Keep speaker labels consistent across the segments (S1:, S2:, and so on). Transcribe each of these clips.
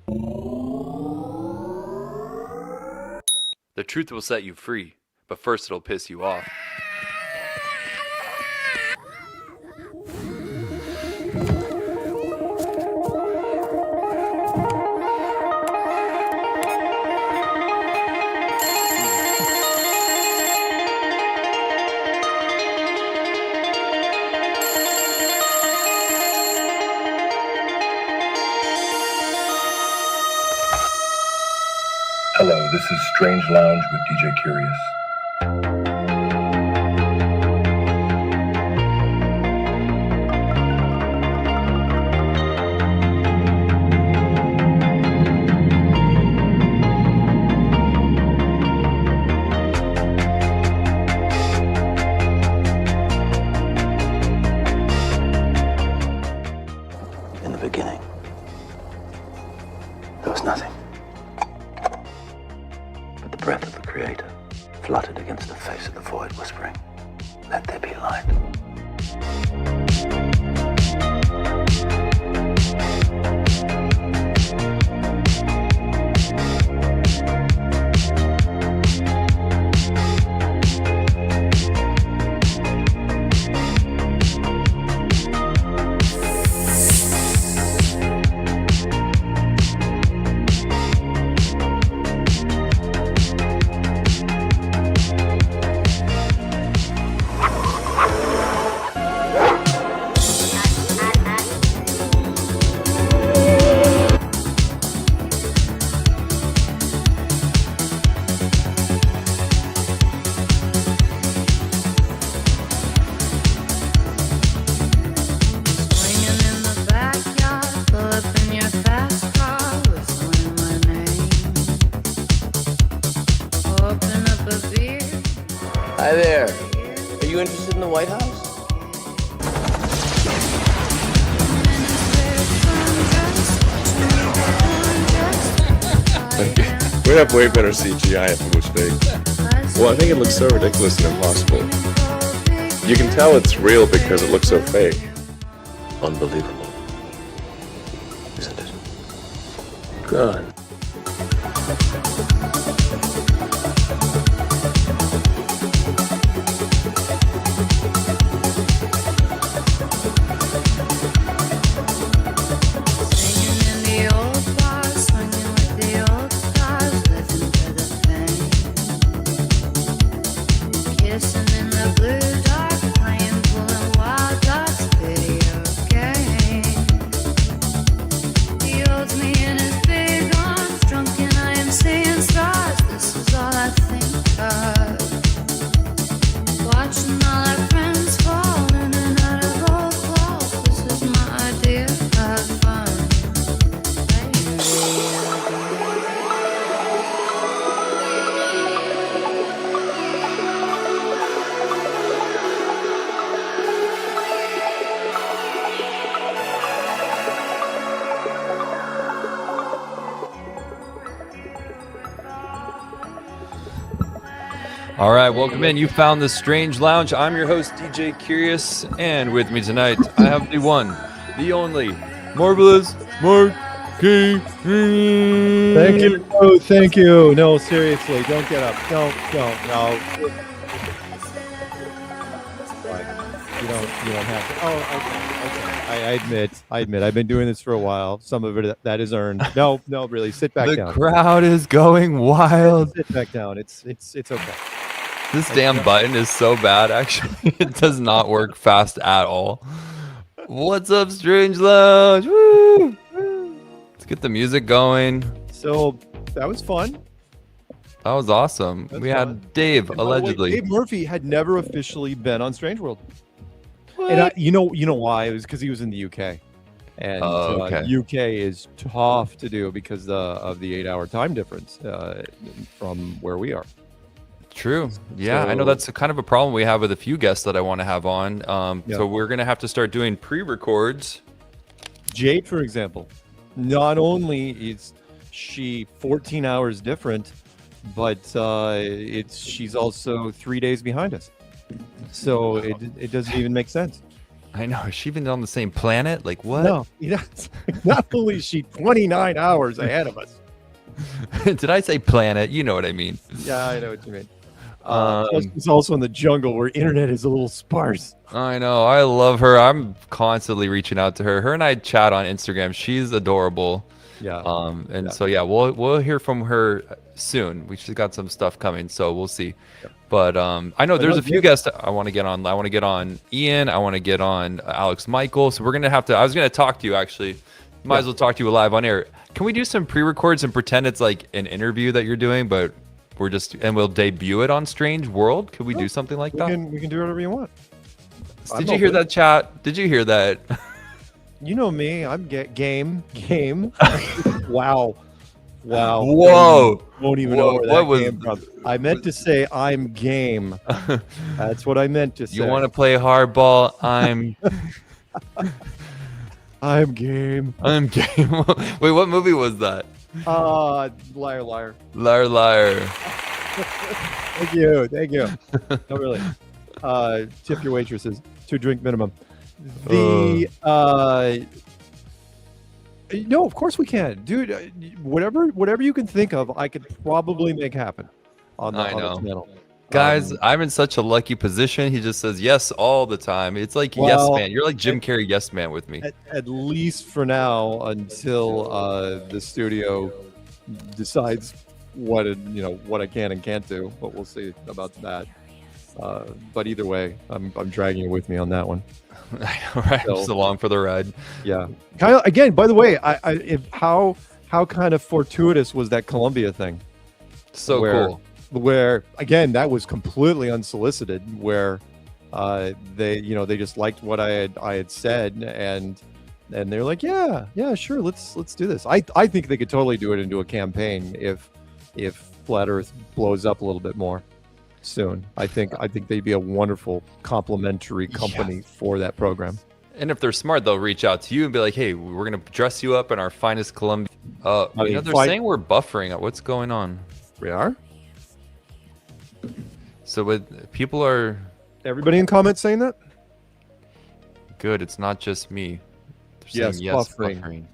S1: The truth will set you free, but first it'll piss you off.
S2: Hello, this is Strange Lounge with DJ Curious.
S3: In the beginning, there was nothing. But the breath of the Creator fluttered against the face of the void, whispering, "Let there be light."
S4: Swinging in the backyard, pull up in your fast car, whistling my name. Open up a beer.
S5: Hi there. Are you interested in the White House?
S6: We have way better CGI if it was fake. Well, I think it looks so ridiculous and impossible. You can tell it's real because it looks so fake.
S3: Unbelievable, isn't it?
S6: God.
S4: Singing in the old bars, swinging with the old stars, living for the fame. Kissing in the blue dark, playing, pulling wild dogs, video game. He holds me in his big arms, drunk and I am seeing stars. This is all I think of. Watching all our friends fall in and out of old clothes. This is my idea of fun.
S1: All right, welcome in. You found the Strange Lounge. I'm your host, DJ Curious, and with me tonight, I have the one, the only, marvelous Mark K.
S7: Thank you. Oh, thank you. No, seriously, don't get up. No. You don't have to. Oh, okay. I admit. I've been doing this for a while. Some of it that is earned. No, really. Sit back
S1: The
S7: down.
S1: crowd is going wild.
S7: Sit back down. It's okay.
S1: This damn button is so bad, actually. It does not work fast at all. What's up, Strange Lounge? Woo! Let's get the music going.
S7: So that was fun.
S1: That was awesome.
S7: That's
S1: we
S7: fun.
S1: had Dave,
S7: And by the way,
S1: allegedly.
S7: Dave Murphy had never officially been on Strange World.
S1: What?
S7: And you know why? It was because he was in the UK. And
S1: Oh, okay.
S7: UK is tough to do because of the 8-hour time difference from where we are.
S1: True. Yeah, I know
S7: So-
S1: that's kind of a problem we have with a few guests that I want to have on.
S7: Yeah.
S1: So we're going to have to start doing pre-records.
S7: Jade, for example, not only is she 14 hours different, but she's also 3 days behind us. So it doesn't even make sense.
S1: I know. Is she even on the same planet? Like what?
S7: No, not only is she 29 hours ahead of us.
S1: Did I say planet? You know what I mean.
S7: Yeah, I know what you mean. Plus she's also in the jungle where internet is a little sparse.
S1: I know. I love her. I'm constantly reaching out to her. Her and I chat on Instagram. She's adorable.
S7: Yeah.
S1: So yeah, we'll hear from her soon. She's got some stuff coming, so we'll see.
S7: Yep.
S1: But I know there's a few guests I want to get on. I want to get on Ian. I want to get on Alex Michael. So we're gonna have to. I was gonna talk to you actually. Might as well talk to you live on air. Can we do some pre-records and pretend it's like an interview that you're doing, but we'll debut it on Strange World? Could we do something like that?
S7: We can do whatever you want.
S1: Did you hear that, chat? Did you hear that?
S7: You know me. I'm game. Wow.
S1: Whoa.
S7: Won't even know where that came from. I meant to say I'm game. That's what I meant to say.
S1: You want to play hardball?
S7: I'm game.
S1: I'm game. Wait, what movie was that?
S7: Liar.
S1: Liar.
S7: Thank you. No, really. Tip your waitresses. 2 drink minimum. No, of course we can, dude. Whatever you can think of, I could probably make happen on the channel.
S1: Guys, I'm in such a lucky position. He just says yes all the time. It's like yes man. You're like Jim Carrey yes man with me.
S7: At least for now, until the studio decides what I can and can't do. But we'll see about that. But either way, I'm dragging you with me on that one.
S1: I know, right? So, just along for the ride.
S7: Yeah. Kind of. Again, by the way, how kind of fortuitous was that Columbia thing?
S1: So cool.
S7: Where again, that was completely unsolicited. Where they just liked what I had said, and they're like, yeah, sure, let's do this. I think they could totally do it into a campaign if Flat Earth blows up a little bit more soon. I think they'd be a wonderful complementary company for that program.
S1: And if they're smart, they'll reach out to you and be like, hey, we're gonna dress you up in our finest Columbia. They're saying we're buffering. What's going on?
S7: We are.
S1: So people are.
S7: Everybody in comments saying that?
S1: Good. It's not just me. They're saying
S7: buffering.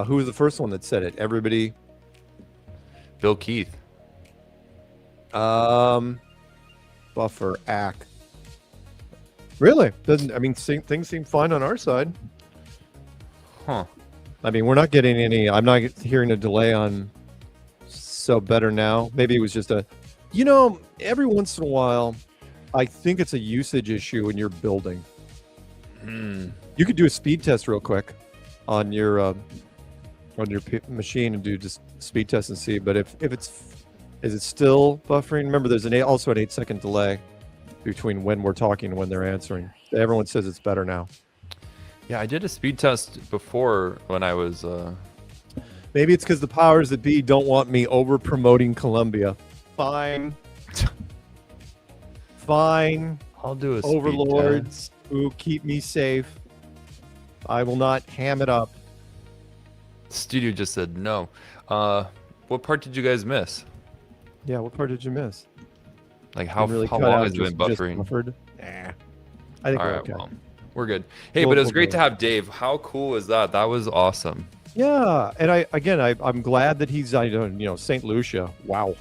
S7: Who was the first one that said it? Everybody.
S1: Bill Keith.
S7: Buffer ack. Really? Things seem fine on our side.
S1: Huh.
S7: I mean, we're not getting any. I'm not hearing a delay on. So better now. Maybe it was just every once in a while, I think it's a usage issue in your building. You could do a speed test real quick on your machine and do just speed test and see. But is it still buffering? Remember, there's also an 8-second delay between when we're talking and when they're answering. Everyone says it's better now.
S1: Yeah, I did a speed test before when I was.
S7: Maybe it's because the powers that be don't want me over promoting Columbia. Fine.
S1: I'll do a
S7: overlords who keep me safe. I will not ham it up.
S1: Studio just said no. What part did you guys miss?
S7: Yeah, what part did you miss?
S1: Like how long has it been buffering?
S7: I think we're okay.
S1: Well, we're good. Hey, but it was great to have Dave. How cool was that? That was awesome.
S7: Yeah, and I'm glad that he's St. Lucia. Wow.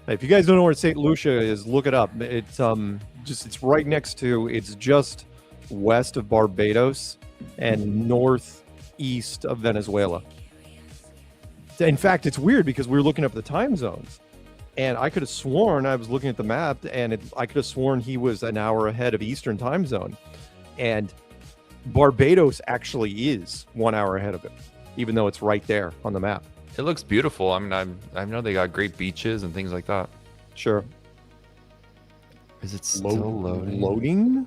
S7: If you guys don't know where St. Lucia is, look it up. It's it's right next to. It's just west of Barbados and northeast of Venezuela. In fact, it's weird because we were looking up the time zones, and I could have sworn I was looking at the map, and I could have sworn he was an hour ahead of Eastern time zone, and Barbados actually is 1 hour ahead of him, even though it's right there on the map.
S1: It looks beautiful. I mean, I know they got great beaches and things like that.
S7: Sure.
S1: Is it still loading?
S7: Loading?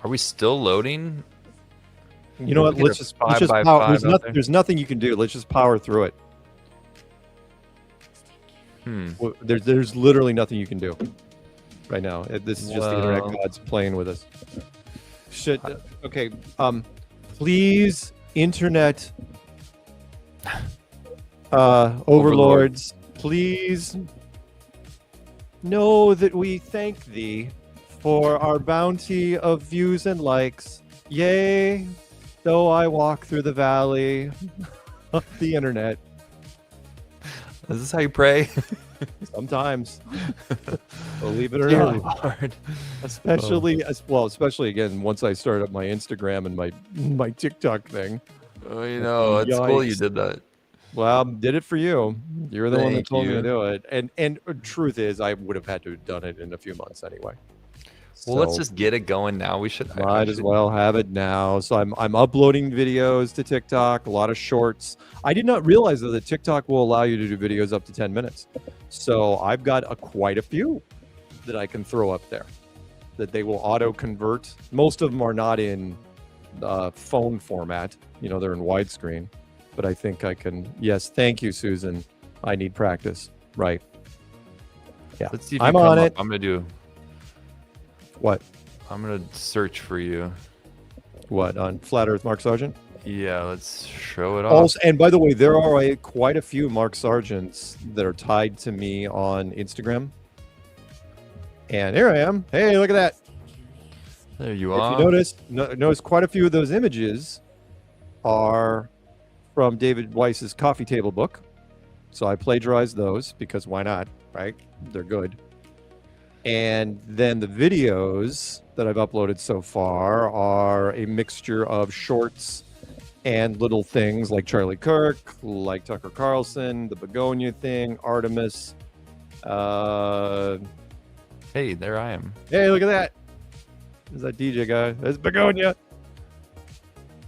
S1: Are we still loading?
S7: You know what? Let's just power. There's nothing you can do. Let's just power through it. There's literally nothing you can do right now. This is just the internet gods playing with us. Okay. Please, internet overlords, please know that we thank thee for our bounty of views and likes. Yea, though I walk through the valley of the internet.
S1: Is this how you pray?
S7: Sometimes. Believe it or
S1: Dear
S7: not.
S1: Lord.
S7: Especially again, once I started up my Instagram and my TikTok thing.
S1: Oh, you know, it's cool you
S7: Yikes.
S1: did that.
S7: Well, did it for you. You're the one that
S1: Thank
S7: told me to
S1: you.
S7: do it. And truth is, I would have had to have done it in a few months anyway.
S1: Well, let's
S7: So,
S1: just get it going now. We should
S7: might as well have it now. So I'm uploading videos to TikTok, a lot of shorts. I did not realize that TikTok will allow you to do videos up to 10 minutes. So I've got quite a few that I can throw up there that they will auto convert. Most of them are not in phone format. You know, they're in widescreen. But I think I can. Yes, thank you, Susan. I need practice. Right. Yeah.
S1: Let's see if
S7: I'm
S1: you come
S7: on
S1: up.
S7: it.
S1: I'm gonna do.
S7: What?
S1: I'm gonna search for you.
S7: What on Flat Earth Mark Sargent?
S1: Yeah, let's show it off.
S7: Also, and by the way, there are quite a few Mark Sargents that are tied to me on Instagram. And here I am. Hey, look at that.
S1: There you
S7: If
S1: are.
S7: you notice quite a few of those images are from David Weiss's coffee table book. So I plagiarized those because why not, right? They're good. And then the videos that I've uploaded so far are a mixture of shorts and little things like Charlie Kirk, like Tucker Carlson, the Begonia thing, Artemis.
S1: Hey, there I am.
S7: Hey, look at that. There's that DJ guy. There's Begonia.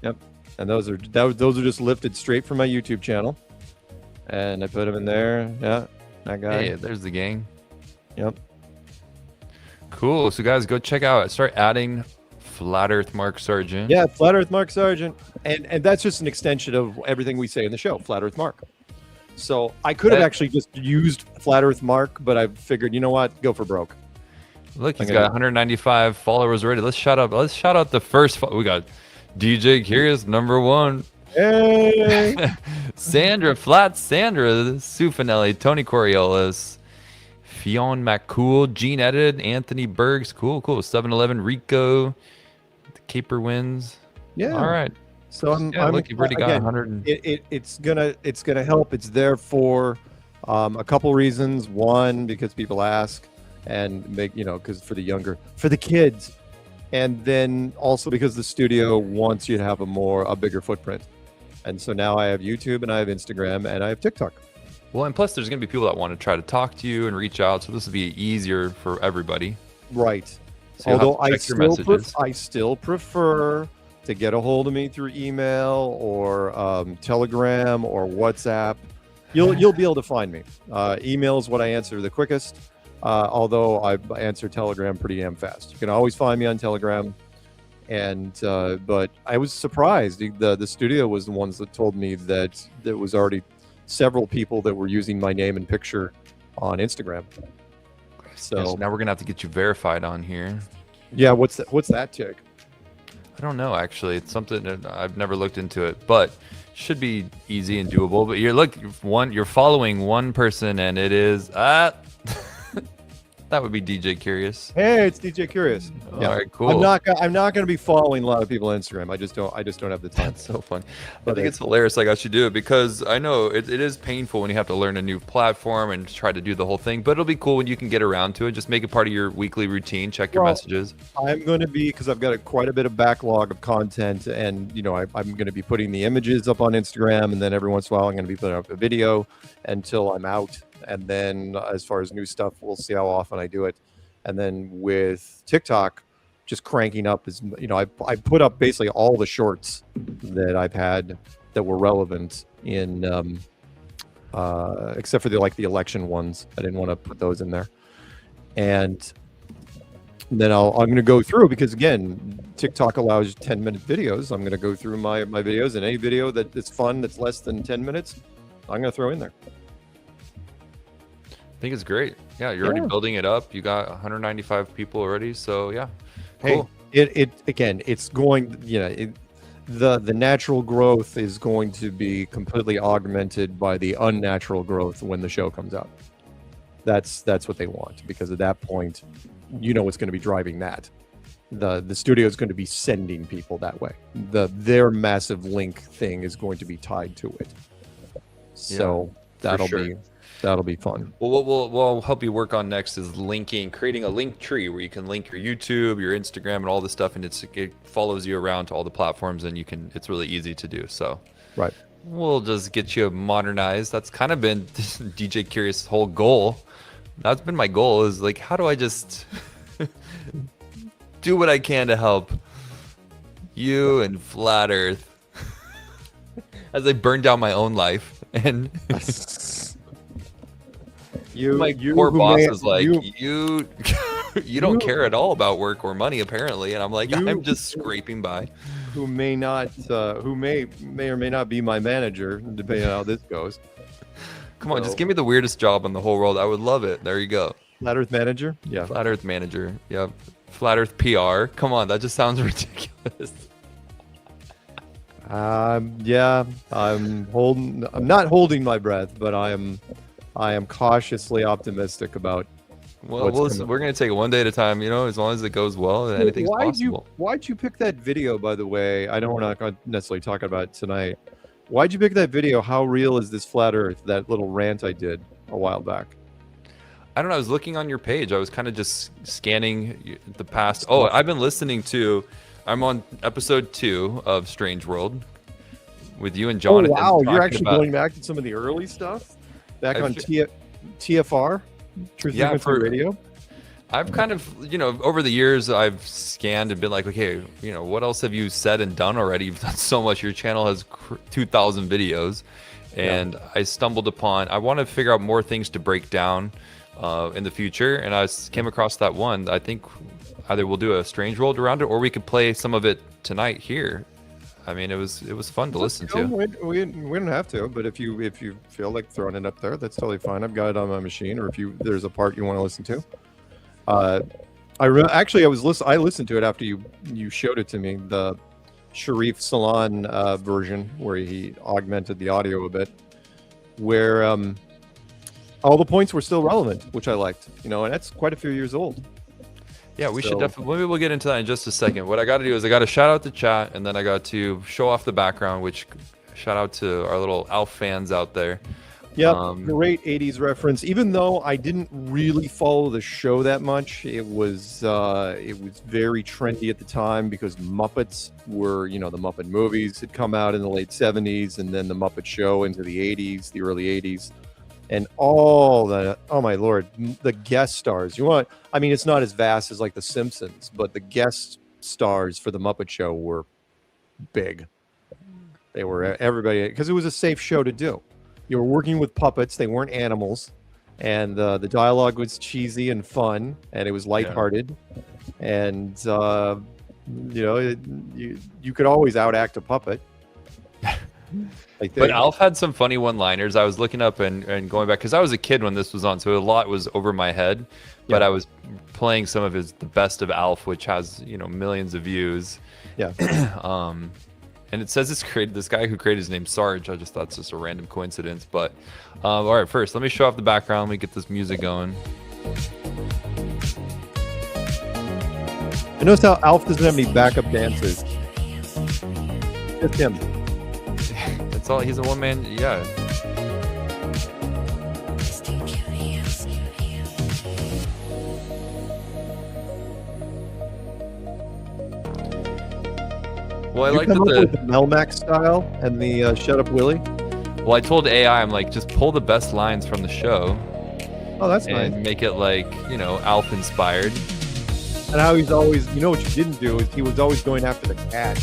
S7: Yep. And those are just lifted straight from my YouTube channel. And I put them in there. Yeah. That guy.
S1: Hey, there's the gang.
S7: Yep.
S1: Cool. So guys, go check out. Start adding Flat Earth Mark Sargent.
S7: Yeah, Flat Earth Mark Sargent. And that's just an extension of everything we say in the show, Flat Earth Mark. So I could have actually just used Flat Earth Mark, but I figured, you know what? Go for broke.
S1: Look, he's
S7: I'm
S1: got
S7: gonna-
S1: 195 followers already. Let's shout out the first. We got DJ Curious #1.
S7: Hey.
S1: Sandra Flat, Sandra Sufanelli, Tony Coriolis, Fionn McCool, Gene Edited, Anthony Bergs, cool. 7-Eleven, Rico, the Caper wins.
S7: Yeah.
S1: All right.
S7: So I'm
S1: Look, you've already got
S7: again,
S1: 100.
S7: It's gonna help. It's there for a couple reasons. One, because people ask, and because for the kids, and then also because the studio wants you to have a bigger footprint. And so now I have YouTube and I have Instagram and I have TikTok.
S1: Well, and plus there's going to be people that want to try to talk to you and reach out. So this will be easier for everybody.
S7: Right.
S1: So you'll have
S7: Although
S1: to check your messages.
S7: I still prefer to get a hold of me through email or Telegram or WhatsApp. You'll be able to find me. Email is what I answer the quickest. Although I answer Telegram pretty damn fast. You can always find me on Telegram. And but I was surprised. The studio was the ones that told me that there was already several people that were using my name and picture on Instagram. So
S1: Yes, now we're gonna have to get you verified on here.
S7: yeah, what's that tick?
S1: I don't know actually. It's something that I've never looked into it, but should be easy and doable. But you're following one person, and it is that would be DJ Curious.
S7: Hey, it's DJ Curious.
S1: All right, cool.
S7: I'm not going to be following a lot of people on Instagram. I just don't have the time.
S1: That's so fun. I
S7: But
S1: think it's hilarious. Like I should do it because I know it is painful when you have to learn a new platform and try to do the whole thing. But it'll be cool when you can get around to it. Just make it part of your weekly routine. Check your
S7: Well,
S1: messages.
S7: I'm going to be, because I've got quite a bit of backlog of content, and I'm going to be putting the images up on Instagram, and then every once in a while I'm going to be putting up a video until I'm out. And then as far as new stuff, we'll see how often I do it. And then with TikTok, just cranking up is, I put up basically all the shorts that I've had that were relevant in, except for the election ones. I didn't want to put those in there. And then I'm going to go through, because again, TikTok allows 10-minute videos. I'm going to go through my videos, and any video that's fun, that's less than 10 minutes, I'm going to throw in there.
S1: I think it's great. Yeah, you're already building it up. You got 195 people already. So yeah, cool.
S7: Hey, it's going, the natural growth is going to be completely augmented by the unnatural growth when the show comes out. That's what they want, because at that point, you know what's going to be driving that. The studio is going to be sending people that way. Their massive link thing is going to be tied to it. So that'll be fun.
S1: Well, what we'll help you work on next is creating a link tree where you can link your YouTube, your Instagram, and all this stuff, and it follows you around to all the platforms, and it's really easy to do. So
S7: Right.
S1: we'll just get you modernized. That's kind of been DJ Curious' whole goal. That's been my goal, is like, how do I just do what I can to help you and Flat Earth as I burn down my own life. And my poor boss is like, you don't care at all about work or money, apparently. And I'm like, I'm just scraping by.
S7: Who may or may not be my manager, depending on how this goes.
S1: Come on, just give me the weirdest job in the whole world. I would love it. There you go.
S7: Flat Earth manager? Yeah.
S1: Flat Earth manager. Yep. Flat Earth PR. Come on, that just sounds ridiculous.
S7: Yeah. I'm not holding my breath, but I am cautiously optimistic about.
S1: Well, we're gonna take it one day at a time. As long as it goes well, anything's possible.
S7: Why'd you pick that video, by the way? I know we're not going to necessarily talk about it tonight. Why'd you pick that video? How real is this flat Earth? That little rant I did a while back.
S1: I don't know. I was looking on your page. I was kind of just scanning the past. Oh, I've been listening to. I'm on episode 2 of Strange World with you and Jonathan.
S7: Oh, wow. You're actually going back to some of the early stuff? Back on TFR? Truth Frequency Radio?
S1: I've kind of, over the years, I've scanned and been like, okay, what else have you said and done already? You've done so much. Your channel has 2,000 videos. And I stumbled upon, I want to figure out more things to break down in the future. And I came across that one. I think either we'll do a Strange World around it, or we could play some of it tonight here. I mean, it was fun to listen to.
S7: We don't have to, but if you feel like throwing it up there, that's totally fine. I've got it on my machine, or if there's a part you want to listen to. I listened to it after you showed it to me, the Sharif Salon version, where he augmented the audio a bit, where all the points were still relevant, which I liked. And that's quite a few years old.
S1: Yeah, we should definitely. Maybe we'll get into that in just a second. What I got to do is I got to shout out the chat, and then I got to show off the background. Which shout out to our little Alf fans out there.
S7: Yeah, great 80s reference. Even though I didn't really follow the show that much, it was very trendy at the time because Muppets were, the Muppet movies had come out in the late 70s, and then the Muppet Show into the 80s, the early 80s. And all the, oh my Lord, the guest stars. It's not as vast as like The Simpsons, but the guest stars for the Muppet Show were big. They were everybody, because it was a safe show to do. You were working with puppets, they weren't animals, and the dialogue was cheesy and fun, and it was lighthearted. And, you could always outact a puppet.
S1: But Alf had some funny one-liners. I was looking up and going back because I was a kid when this was on, so a lot was over my head. But I was playing some of the best of Alf, which has millions of views.
S7: Yeah.
S1: And it says this guy who created his name Sarge. I just thought it's just a random coincidence. But all right, first let me show off the background. Let me get this music going.
S7: I noticed how Alf doesn't have any backup dancers. Just him.
S1: That's all. He's a one-man. Yeah. Well, I like that
S7: the Melmac style and the Shut Up Willie.
S1: Well, I told AI, I'm like, just pull the best lines from the show.
S7: Oh, that's
S1: and
S7: nice.
S1: Make it like, Alf inspired.
S7: And how he's always, what you didn't do is he was always going after the cat.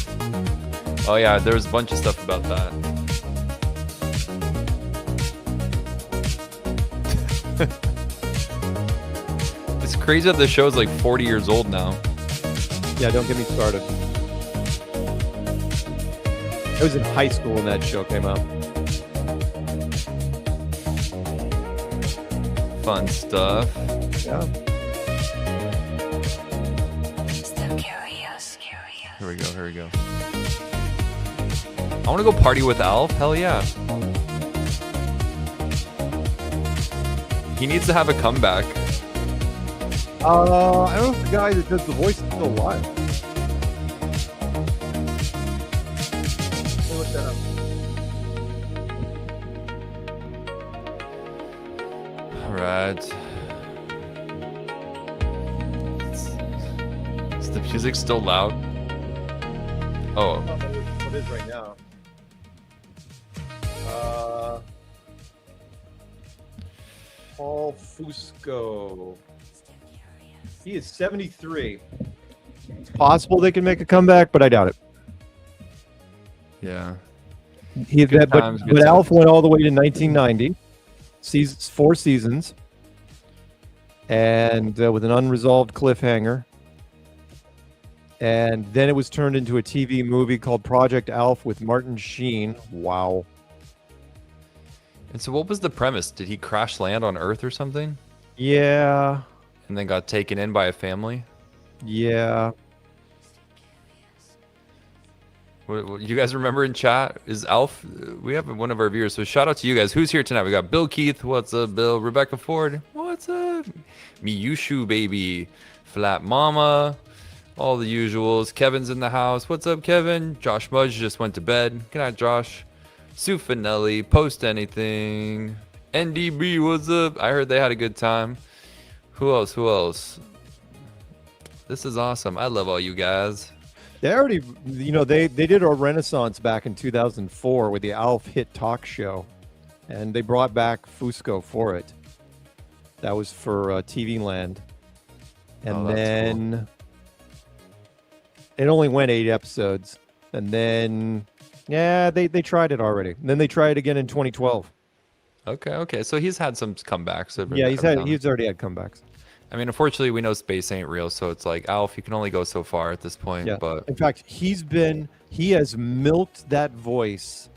S1: Oh yeah, there was a bunch of stuff about that. It's crazy that the show's like 40 years old now.
S7: Yeah, don't get me started. I was in high school when that show came out.
S1: Fun stuff.
S7: Yeah.
S4: Still curious.
S1: Here we go. I want to go party with Alf. Hell yeah. He needs to have a comeback.
S7: I don't know if the guy that does the voice is still alive. Let me look that up.
S1: All right. Is the music still loud? Oh,
S7: What is right now? Paul Fusco. He is 73. It's possible they can make a comeback, but I doubt it.
S1: yeah.
S7: But
S1: times, good
S7: Alf went all the way to 1990, 4 seasons, and with an unresolved cliffhanger. And then it was turned into a TV movie called Project Alf with Martin Sheen. Wow.
S1: And so, what was the premise? Did he crash land on Earth or something,
S7: Yeah.
S1: and then got taken in by a family?
S7: Yeah.
S1: What, you guys remember in chat? Is Alf? We have one of our viewers. So shout out to you guys. Who's here tonight? We got Bill Keith. What's up, Bill? Rebecca Ford. What's up? Miyushu baby. Flat Mama. All the usuals. Kevin's in the house. What's up, Kevin? Josh Mudge just went to bed. Good night, Josh. Sue Finelli. Post anything. NDB. What's up? I heard they had a good time. Who else? Who else? This is awesome. I love all you guys.
S7: They already, they did a renaissance back in 2004 with the Alf hit talk show, and they brought back Fusco for it. That was for TV Land. And
S1: Oh, that's
S7: then it only went 8 episodes. And then, yeah, they tried it already. And then they tried it again in 2012.
S1: Okay. So he's had some comebacks.
S7: Yeah, he's already had comebacks.
S1: I mean, unfortunately, we know space ain't real, so it's like Alf, you can only go so far at this point.
S7: Yeah.
S1: But
S7: In fact, he has milked that voice.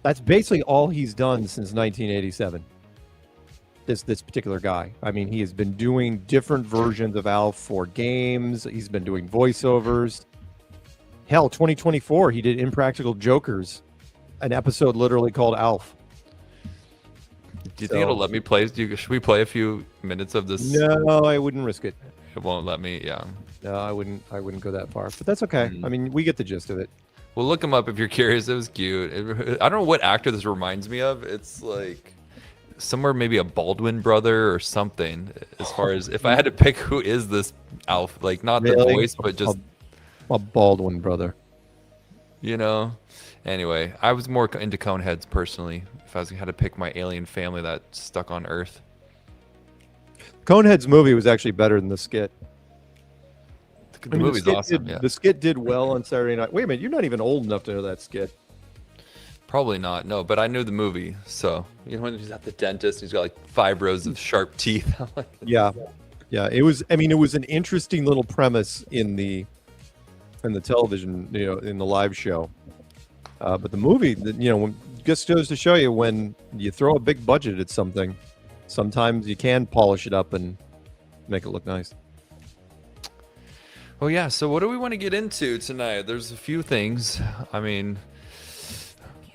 S7: That's basically all he's done since 1987. This particular guy. I mean, he has been doing different versions of Alf for games. He's been doing voiceovers. Hell, 2024, he did Impractical Jokers, an episode literally called Alf.
S1: do you think it'll let me play? Should we play a few minutes of this?
S7: No, I wouldn't risk it.
S1: It won't let me. Yeah.
S7: No, I wouldn't go that far. But that's okay. I mean, we get the gist of it.
S1: Well, look him up if you're curious. It was cute. I don't know what actor this reminds me of. It's like somewhere maybe a Baldwin brother or something. As far as if I had to pick who is this Alf, like not the
S7: Really?
S1: voice, but just
S7: A Baldwin brother.
S1: Anyway, I was more into Coneheads personally. If I had to pick my alien family that's stuck on Earth.
S7: Conehead's movie was actually better than the skit.
S1: The movie's awesome.
S7: The skit did well on Saturday night. Wait a minute, you're not even old enough to know that skit.
S1: Probably not. No, but I knew the movie. So when he's at the dentist, he's got like 5 rows of sharp teeth. I'm like,
S7: Yeah. It was. I mean, it was an interesting little premise in the television, in the live show. But the movie, just goes to show you when you throw a big budget at something, sometimes you can polish it up and make it look nice.
S1: well, yeah. So what do we want to get into tonight? There's a few things. I mean,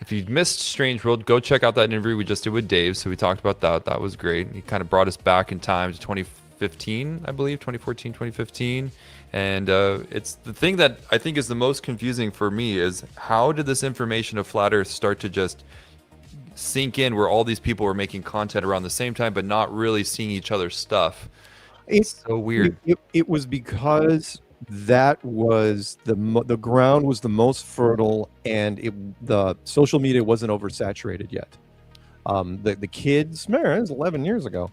S1: if you missed Strange World, go check out that interview we just did with Dave. So we talked about that. That was great. He kind of brought us back in time to 2015, I believe, 2014, 2015. And it's the thing that I think is the most confusing for me is how did this information of Flat Earth start to just sink in where all these people were making content around the same time but not really seeing each other's stuff? It's so weird.
S7: It was because that was the ground was the most fertile, and the social media wasn't oversaturated yet. The kids, remember, it was 11 years ago.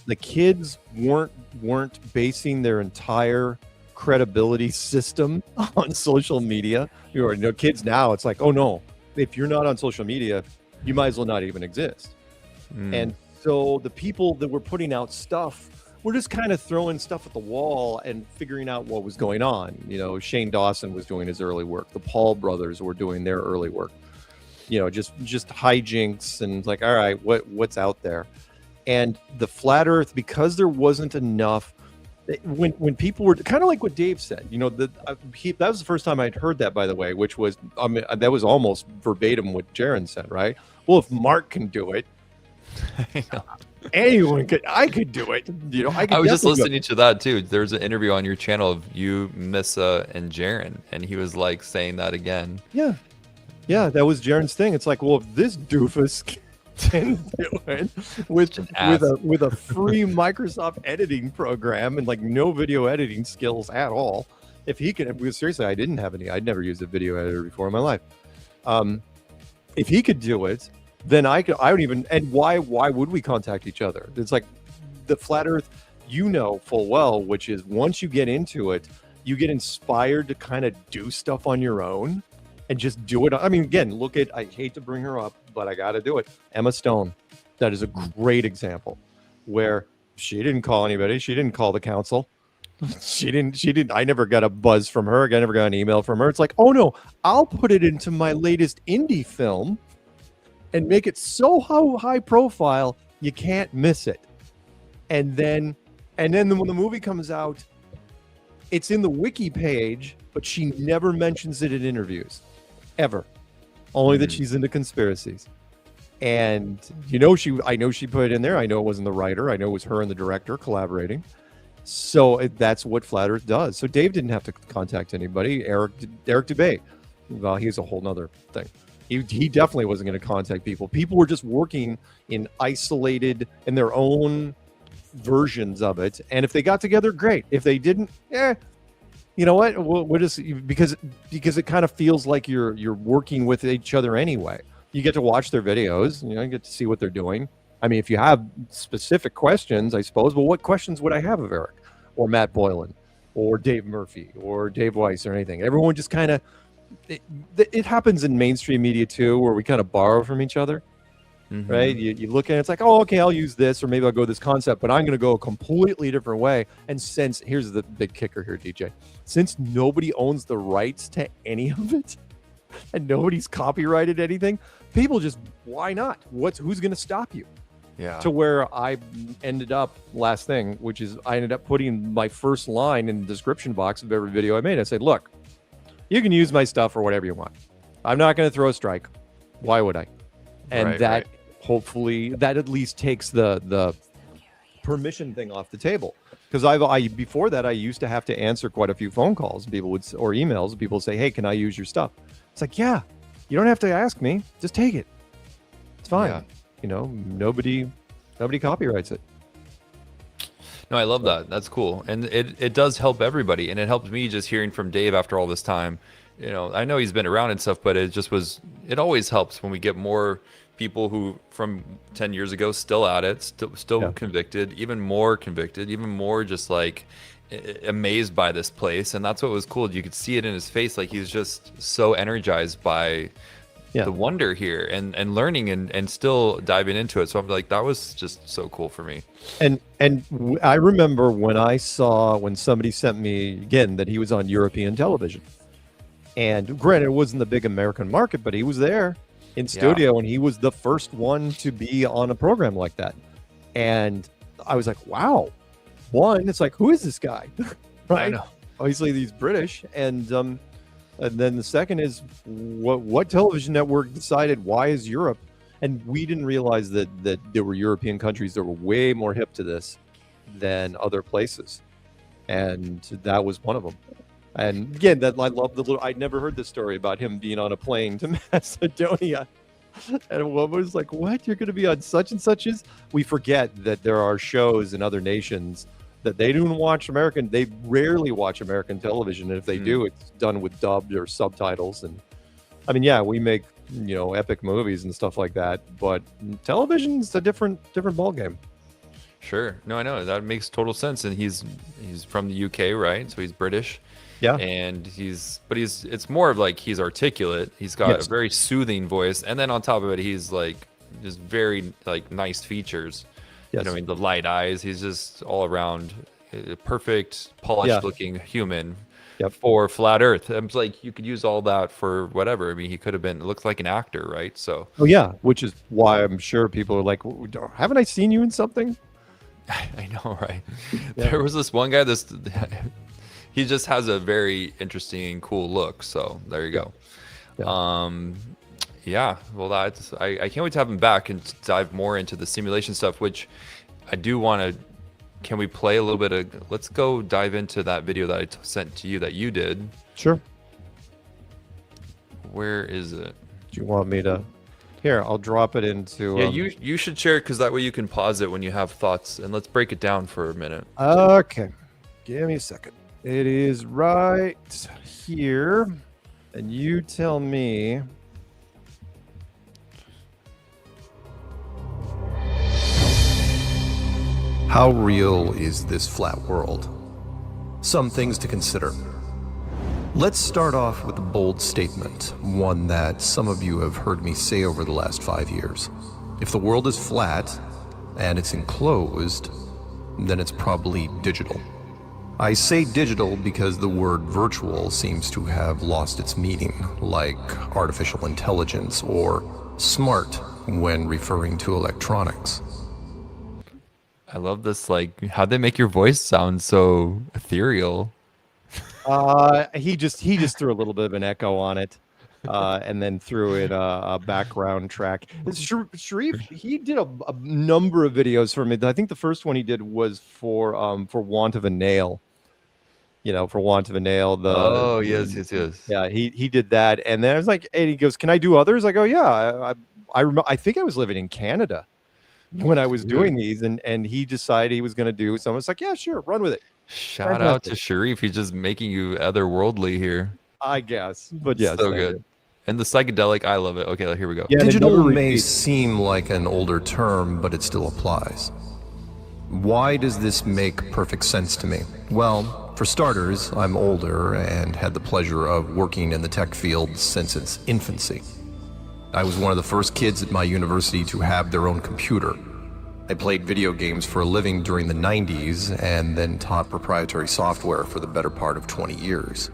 S7: The kids weren't basing their entire credibility system on social media. Kids now, it's like, oh no, if you're not on social media, you might as well not even exist. And so the people that were putting out stuff were just kind of throwing stuff at the wall and figuring out what was going on. Shane Dawson was doing his early work. The Paul brothers were doing their early work. Just hijinks and like, all right, what's out there? And the Flat Earth, because there wasn't enough. When people were kind of like what Dave said, that was the first time I'd heard that, by the way, which was, that was almost verbatim what Jaron said, right? Well, if Mark can do it, anyone could. I could do it. You know, I could.
S1: I was just
S7: definitely do it.
S1: listening to that too. There's an interview on your channel of you, Missa, and Jaren, and he was like saying that again.
S7: Yeah, yeah, that was Jaren's thing. It's like, well, if this doofus can do it with a free Microsoft editing program and like no video editing skills at all, if he can, because seriously, I didn't have any. I'd never used a video editor before in my life. If he could do it, then I could. I don't even. And why would we contact each other? It's like the flat Earth, you know full well, which is once you get into it, you get inspired to kind of do stuff on your own and just do it. I mean, again, look at. I hate to bring her up, but I got to do it. Emma Stone, that is a great example where she didn't call anybody. She didn't call the council. She didn't. I never got a buzz from her. I never got an email from her. It's like, oh no, I'll put it into my latest indie film and make it so high profile you can't miss it. And then when the movie comes out, it's in the wiki page, but she never mentions it in interviews, ever. Only that she's into conspiracies. And I know she put it in there. I know it wasn't the writer. I know it was her and the director collaborating. So that's what Flat Earth does. So Dave didn't have to contact anybody. Eric Dubay, well, he's a whole nother thing. He definitely wasn't going to contact people. People were just working in isolated in their own versions of it. And if they got together, great. If they didn't, you know what? We'll just because it kind of feels like you're working with each other anyway. You get to watch their videos. You get to see what they're doing. I mean, if you have specific questions, I suppose, well, what questions would I have of Eric or Matt Boylan or Dave Murphy or Dave Weiss or anything? Everyone just kind of, it happens in mainstream media too, where we kind of borrow from each other, right? You look at it, it's like, oh, okay, I'll use this, or maybe I'll go this concept, but I'm going to go a completely different way. And here's the big kicker here, DJ, since nobody owns the rights to any of it and nobody's copyrighted anything, people just, why not? Who's going to stop you?
S1: Yeah.
S7: To where I ended up, last thing, which is I ended up putting my first line in the description box of every video I made. I said, look, you can use my stuff for whatever you want. I'm not going to throw a strike. Why would I? And hopefully that at least takes the permission thing off the table. Because before that, I used to have to answer quite a few phone calls. People would, or emails. People would say, hey, can I use your stuff? It's like, yeah, you don't have to ask me. Just take it. It's fine.
S1: Yeah.
S7: Nobody copyrights it.
S1: No, I love that. That's cool. And it does help everybody. And it helped me just hearing from Dave after all this time. I know he's been around and stuff, but it always helps when we get more people who from 10 years ago still at it, still convicted, even more just like amazed by this place. And that's what was cool. You could see it in his face. Like he was just so energized by the wonder here and learning and still diving into it. So I'm like, that was just so cool for me.
S7: And I remember when somebody sent me again that he was on European television, and granted it wasn't the big American market, but he was there in studio and he was the first one to be on a program like that. And I was like, wow, it's like, who is this guy? Right? I know. Obviously he's British. And then the second is what television network decided why is Europe? And we didn't realize that there were European countries that were way more hip to this than other places. And that was one of them. And again, I love I'd never heard this story about him being on a plane to Macedonia. And a woman was like, what? You're going to be on such and such's? We forget that there are shows in other nations that they don't watch they rarely watch American television. And if they do, it's done with dubbed or subtitles. And I mean, we make, epic movies and stuff like that, but television's a different ballgame.
S1: Sure. No, I know that makes total sense. And he's from the UK, right? So he's British.
S7: Yeah.
S1: And it's more of like, he's articulate. He's got a very soothing voice. And then on top of it, he's like just very like nice features. Yes. The light eyes. He's just all around perfect, polished looking human for Flat Earth. It's like you could use all that for whatever. I mean, he could have been, it looks like an actor, right? So.
S7: Oh yeah, which is why I'm sure people are like, haven't I seen you in something?
S1: I know, right? Yeah. There was this one guy, he just has a very interesting, cool look. So there you go. Yeah, well, that's I can't wait to have him back and dive more into the simulation stuff, which I do want to. Can we play a little bit of? Let's go dive into that video that I sent to you that you did.
S7: Sure.
S1: Where is it?
S7: Do you want me to? Here, I'll drop it into.
S1: Yeah, you should share it because that way you can pause it when you have thoughts, and let's break it down for a minute.
S7: Okay, give me a second. It is right here, and you tell me.
S8: How real is this flat world? Some things to consider. Let's start off with a bold statement, one that some of you have heard me say over the last 5 years. If the world is flat and it's enclosed, then it's probably digital. I say digital because the word virtual seems to have lost its meaning, like artificial intelligence or smart when referring to electronics.
S1: I love this. Like, how'd they make your voice sound so ethereal?
S7: He just threw a little bit of an echo on it, and then threw in a background track. Sharif, he did a number of videos for me. I think the first one he did was for Want of a Nail. You know, for Want of a Nail.
S1: Oh, yes.
S7: Yeah, he did that, and then I was like, and he goes, "Can I do others?" I go, "Yeah." I think I was living in Canada when I was doing these, and he decided he was going to do some. It's like, yeah, sure, run with it.
S1: Shout out to Sharif. He's just making you otherworldly here.
S7: I guess, but yeah,
S1: So good. And the psychedelic, I love it. Okay, here we go.
S7: Yeah,
S8: Digital may seem like an older term, but it still applies. Why does this make perfect sense to me? Well, for starters, I'm older and had the pleasure of working in the tech field since its infancy. I was one of the first kids at my university to have their own computer. I played video games for a living during the 90s and then taught proprietary software for the better part of 20 years.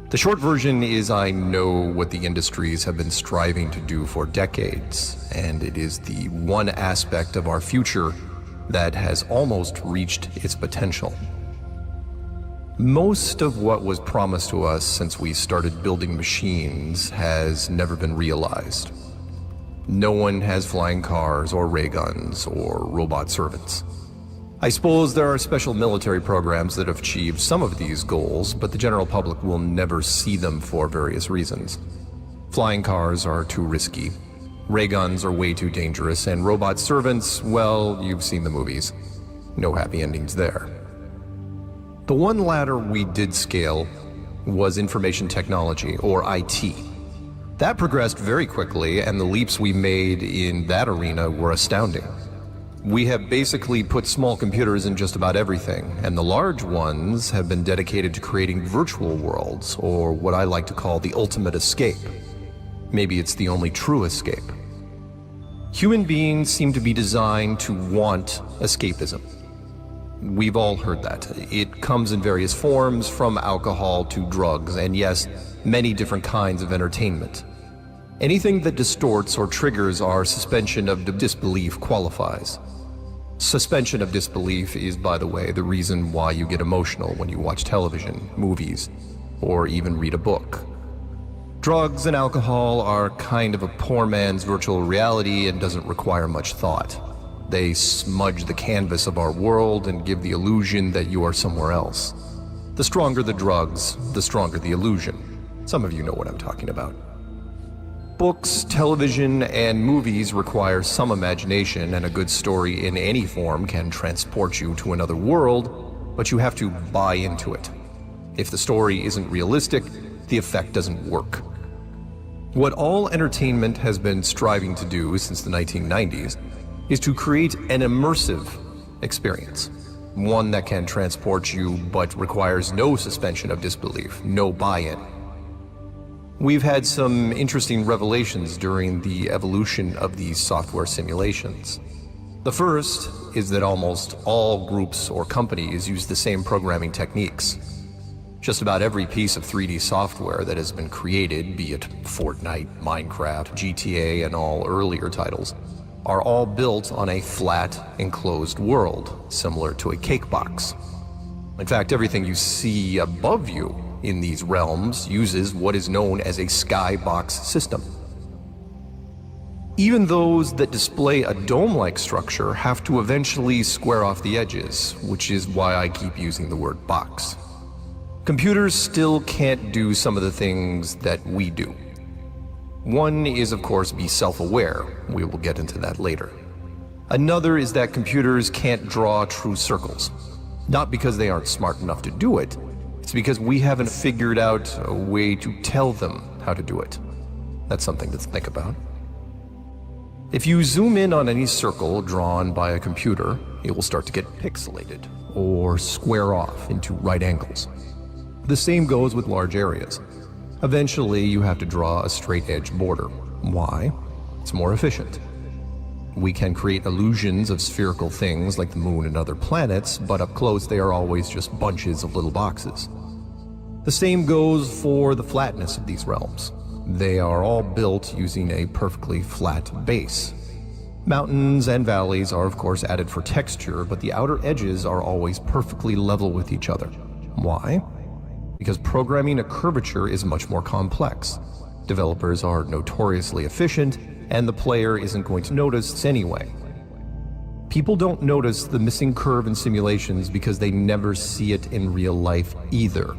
S8: The short version is I know what the industries have been striving to do for decades, and it is the one aspect of our future that has almost reached its potential. Most of what was promised to us since we started building machines has never been realized. No one has flying cars or ray guns or robot servants. I suppose there are special military programs that have achieved some of these goals, but the general public will never see them for various reasons. Flying cars are too risky, ray guns are way too dangerous, and robot servants, well, you've seen the movies. No happy endings there. The one ladder we did scale was information technology, or IT. That progressed very quickly, and the leaps we made in that arena were astounding. We have basically put small computers in just about everything, and the large ones have been dedicated to creating virtual worlds, or what I like to call the ultimate escape. Maybe it's the only true escape. Human beings seem to be designed to want escapism. We've all heard that. It comes in various forms, from alcohol to drugs, and yes, many different kinds of entertainment. Anything that distorts or triggers our suspension of disbelief qualifies. Suspension of disbelief is, by the way, the reason why you get emotional when you watch television, movies, or even read a book. Drugs and alcohol are kind of a poor man's virtual reality and doesn't require much thought. They smudge the canvas of our world and give the illusion that you are somewhere else. The stronger the drugs, the stronger the illusion. Some of you know what I'm talking about. Books, television, and movies require some imagination, and a good story in any form can transport you to another world, but you have to buy into it. If the story isn't realistic, the effect doesn't work. What all entertainment has been striving to do since the 1990s is to create an immersive experience, one that can transport you but requires no suspension of disbelief, no buy-in. We've had some interesting revelations during the evolution of these software simulations. The first is that almost all groups or companies use the same programming techniques. Just about every piece of 3D software that has been created, be it Fortnite, Minecraft, GTA, and all earlier titles, are all built on a flat, enclosed world, similar to a cake box. In fact, everything you see above you in these realms uses what is known as a skybox system. Even those that display a dome-like structure have to eventually square off the edges, which is why I keep using the word box. Computers still can't do some of the things that we do. One is, of course, be self-aware. We will get into that later. Another is that computers can't draw true circles. Not because they aren't smart enough to do it, it's because we haven't figured out a way to tell them how to do it. That's something to think about. If you zoom in on any circle drawn by a computer, it will start to get pixelated or square off into right angles. The same goes with large areas. Eventually, you have to draw a straight-edge border. Why? It's more efficient. We can create illusions of spherical things like the moon and other planets, but up close they are always just bunches of little boxes. The same goes for the flatness of these realms. They are all built using a perfectly flat base. Mountains and valleys are of course added for texture, but the outer edges are always perfectly level with each other. Why? Because programming a curvature is much more complex. Developers are notoriously efficient, and the player isn't going to notice anyway. People don't notice the missing curve in simulations because they never see it in real life either.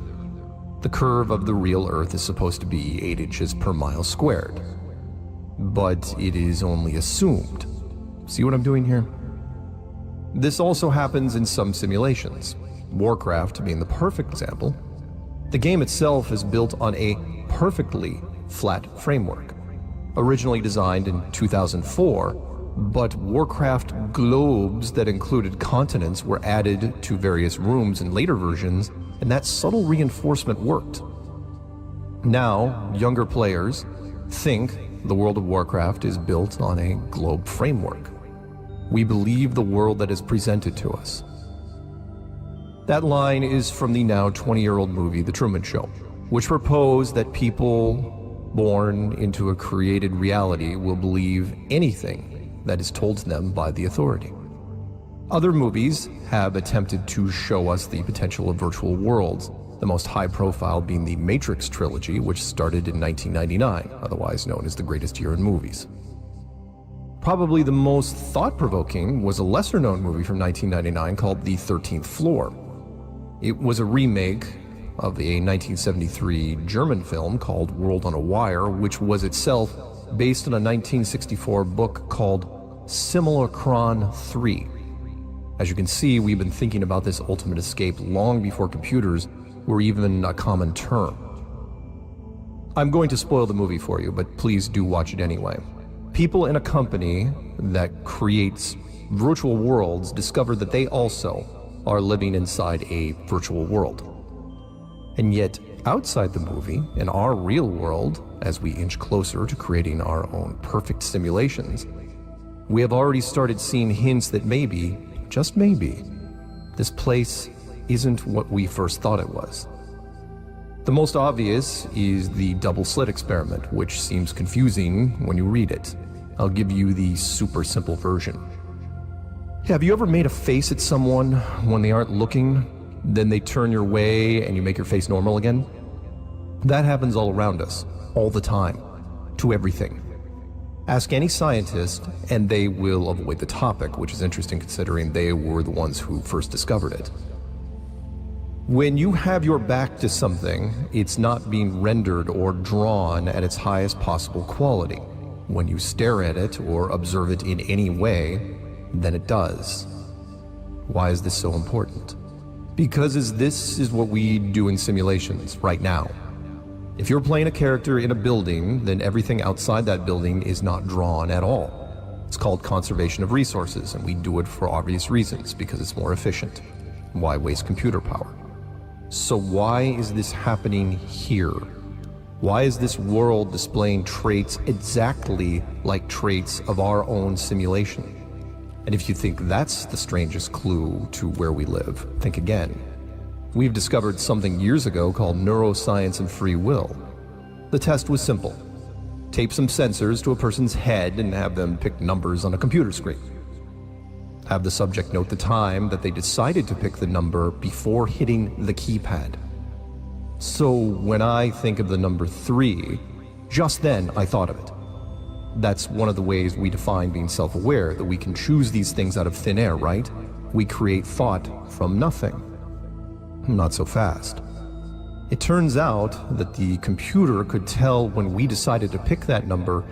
S8: The curve of the real Earth is supposed to be 8 inches per mile squared. But it is only assumed. See what I'm doing here? This also happens in some simulations, Warcraft being the perfect example. The game itself is built on a perfectly flat framework, originally designed in 2004, but Warcraft globes that included continents were added to various rooms in later versions, and that subtle reinforcement worked. Now, younger players think the world of Warcraft is built on a globe framework. We believe the world that is presented to us. That line is from the now 20-year-old movie The Truman Show, which proposed that people born into a created reality will believe anything that is told to them by the authority. Other movies have attempted to show us the potential of virtual worlds, the most high-profile being the Matrix trilogy, which started in 1999, otherwise known as the greatest year in movies. Probably the most thought-provoking was a lesser-known movie from 1999 called The 13th Floor. It was a remake of a 1973 German film called World on a Wire, which was itself based on a 1964 book called Simulacron 3. As you can see, we've been thinking about this ultimate escape long before computers were even a common term. I'm going to spoil the movie for you, but please do watch it anyway. People in a company that creates virtual worlds discover that they also are living inside a virtual world. And yet, outside the movie, in our real world, as we inch closer to creating our own perfect simulations, we have already started seeing hints that maybe, just maybe, this place isn't what we first thought it was. The most obvious is the double slit experiment, which seems confusing when you read it. I'll give you the super simple version. Have you ever made a face at someone when they aren't looking, then they turn your way and you make your face normal again? That happens all around us, all the time, to everything. Ask any scientist and they will avoid the topic, which is interesting considering they were the ones who first discovered it. When you have your back to something, it's not being rendered or drawn at its highest possible quality. When you stare at it or observe it in any way, then it does. Why is this so important? Because this is what we do in simulations right now. If you're playing a character in a building, then everything outside that building is not drawn at all. It's called conservation of resources, and we do it for obvious reasons, because it's more efficient. Why waste computer power? So why is this happening here? Why is this world displaying traits exactly like traits of our own simulation? And if you think that's the strangest clue to where we live, think again. We've discovered something years ago called neuroscience and free will. The test was simple. Tape some sensors to a person's head and have them pick numbers on a computer screen. Have the subject note the time that they decided to pick the number before hitting the keypad. So when I think of the number 3, just then I thought of it. That's one of the ways we define being self-aware, that we can choose these things out of thin air, right? We create thought from nothing. Not so fast. It turns out that the computer could tell when we decided to pick that number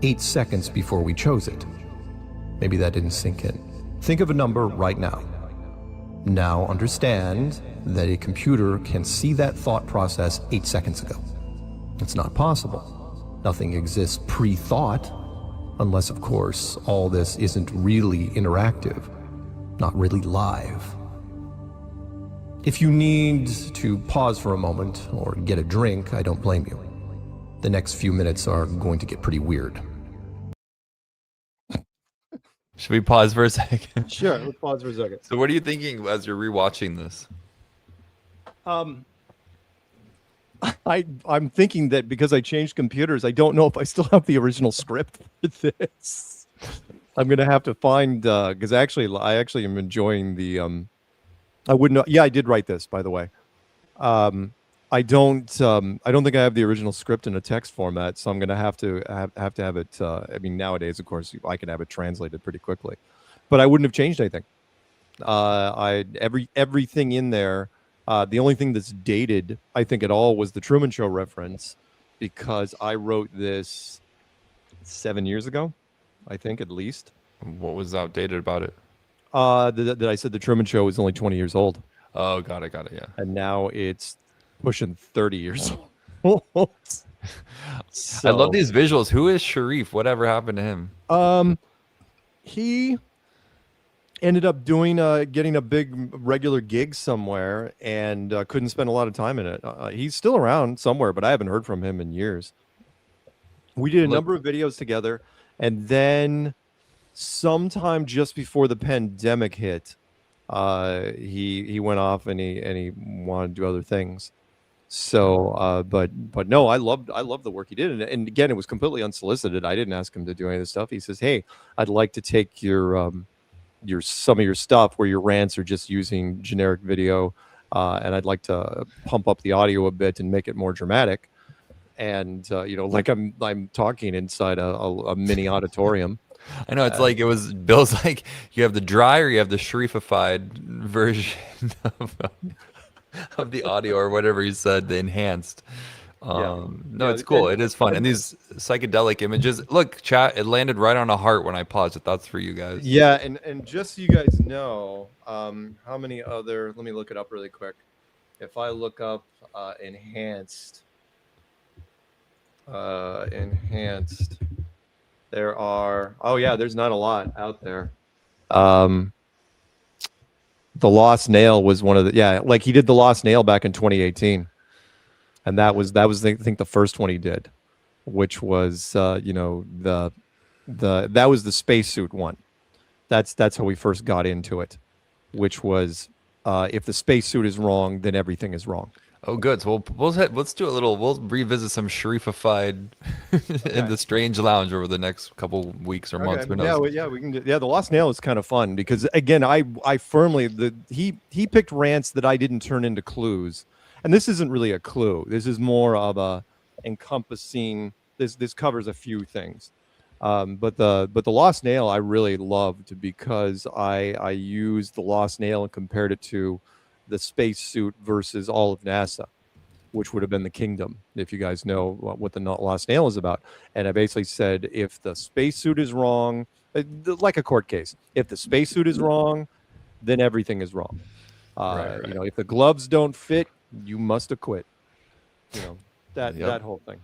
S8: 8 seconds before we chose it. Maybe that didn't sink in. Think of a number right now. Now understand that a computer can see that thought process 8 seconds ago. It's not possible. Nothing exists pre-thought, unless, of course, all this isn't really interactive, not really live. If you need to pause for a moment or get a drink, I don't blame you. The next few minutes are going to get pretty weird.
S1: Should we pause for a second?
S7: Sure, let's pause for a second.
S1: So what are you thinking as you're rewatching this?
S7: I'm thinking that because I changed computers, I don't know if I still have the original script for this. I'm gonna have to find because I actually am enjoying the I wouldn't know. Yeah, I did write this, by the way. I don't think I have the original script in a text format, so I'm gonna have to have it. I mean, nowadays, of course, I can have it translated pretty quickly, but I wouldn't have changed anything. Everything in there. The only thing that's dated, I think, at all was the Truman Show reference, because I wrote this 7 years ago, I think, at least.
S1: What was outdated about it?
S7: That I said the Truman Show was only 20 years old.
S1: Oh, got it, yeah.
S7: And now it's pushing 30 years old.
S1: I love these visuals. Who is Sharif? Whatever happened to him?
S7: He ended up getting a big regular gig somewhere and couldn't spend a lot of time in it. He's still around somewhere, but I haven't heard from him in years. We did a number of videos together, and then sometime just before the pandemic hit, he went off and he wanted to do other things. So, but no, I loved the work he did, and again, it was completely unsolicited. I didn't ask him to do any of this stuff. He says, "Hey, I'd like to take your some of your stuff where your rants are just using generic video, and I'd like to pump up the audio a bit and make it more dramatic." And like I'm talking inside a mini auditorium.
S1: I know, it's like it was Bill's like, you have the dry or you have the Sharifified version of the audio or whatever he said, the enhanced. It's cool. It is fun. And these psychedelic images, look, chat, it landed right on a heart when I paused it. That's for you guys.
S7: Yeah, and just so you guys know, how many other, let me look it up really quick. If I look up enhanced, there are, there's not a lot out there. The Lost Nail was one of the, like he did the Lost Nail back in 2018. And that was I think the first one he did, which was that was the spacesuit one. That's how we first got into it, which was if the spacesuit is wrong, then everything is wrong.
S1: Oh, good. So let's do a little. We'll revisit some Sharifified in the Strange Lounge over the next couple weeks or months. Who knows?
S7: We can. The Lost Nail is kind of fun because again, I firmly he picked rants that I didn't turn into clues. And this isn't really a clue. This is more of a encompassing. This covers a few things, but the Lost Nail I really loved because I used the Lost Nail and compared it to the spacesuit versus all of NASA, which would have been the Kingdom, if you guys know what the Lost Nail is about. And I basically said, if the spacesuit is wrong, like a court case, if the spacesuit is wrong, then everything is wrong. Right. If the gloves don't fit, you must acquit. That whole thing.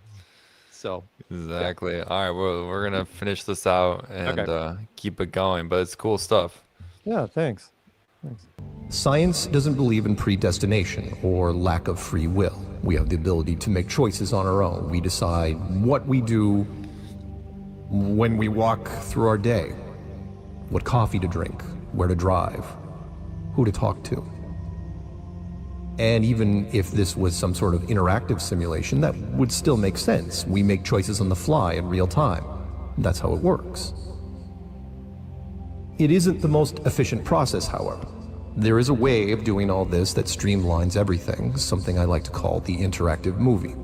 S7: So
S1: exactly. All right, we're gonna finish this out and keep it going, but it's cool stuff.
S7: Yeah, thanks.
S8: Science doesn't believe in predestination or lack of free will. We have the ability to make choices on our own. We decide what we do when we walk through our day, what coffee to drink, where to drive, who to talk to. And even if this was some sort of interactive simulation, that would still make sense. We make choices on the fly in real time. That's how it works. It isn't the most efficient process, however. There is a way of doing all this that streamlines everything, something I like to call the interactive movie.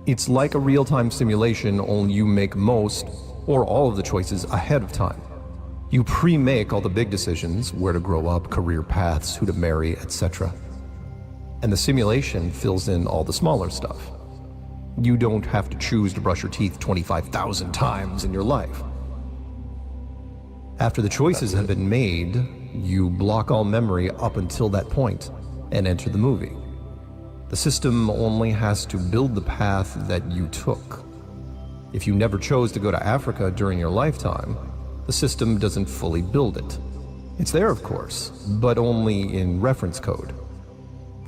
S8: It's like a real-time simulation, only you make most or all of the choices ahead of time. You pre-make all the big decisions, where to grow up, career paths, who to marry, etc. And the simulation fills in all the smaller stuff. You don't have to choose to brush your teeth 25,000 times in your life. After the choices have been made, you block all memory up until that point and enter the movie. The system only has to build the path that you took. If you never chose to go to Africa during your lifetime, the system doesn't fully build it. It's there, of course, but only in reference code.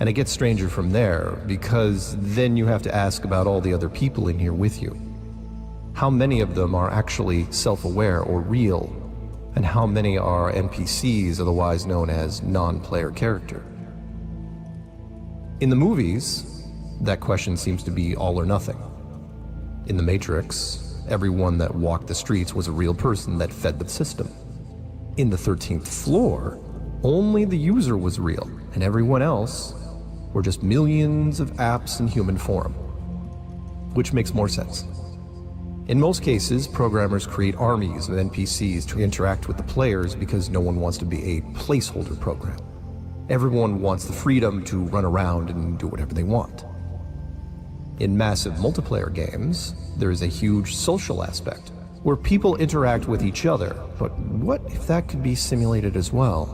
S8: And it gets stranger from there, because then you have to ask about all the other people in here with you. How many of them are actually self-aware or real? And how many are NPCs, otherwise known as non-player character? In the movies, that question seems to be all or nothing. In The Matrix, everyone that walked the streets was a real person that fed the system. In the 13th floor, only the user was real, and everyone else were just millions of apps in human form. Which makes more sense. In most cases, programmers create armies of NPCs to interact with the players because no one wants to be a placeholder program. Everyone wants the freedom to run around and do whatever they want. In massive multiplayer games, there is a huge social aspect, where people interact with each other, but what if that could be simulated as well?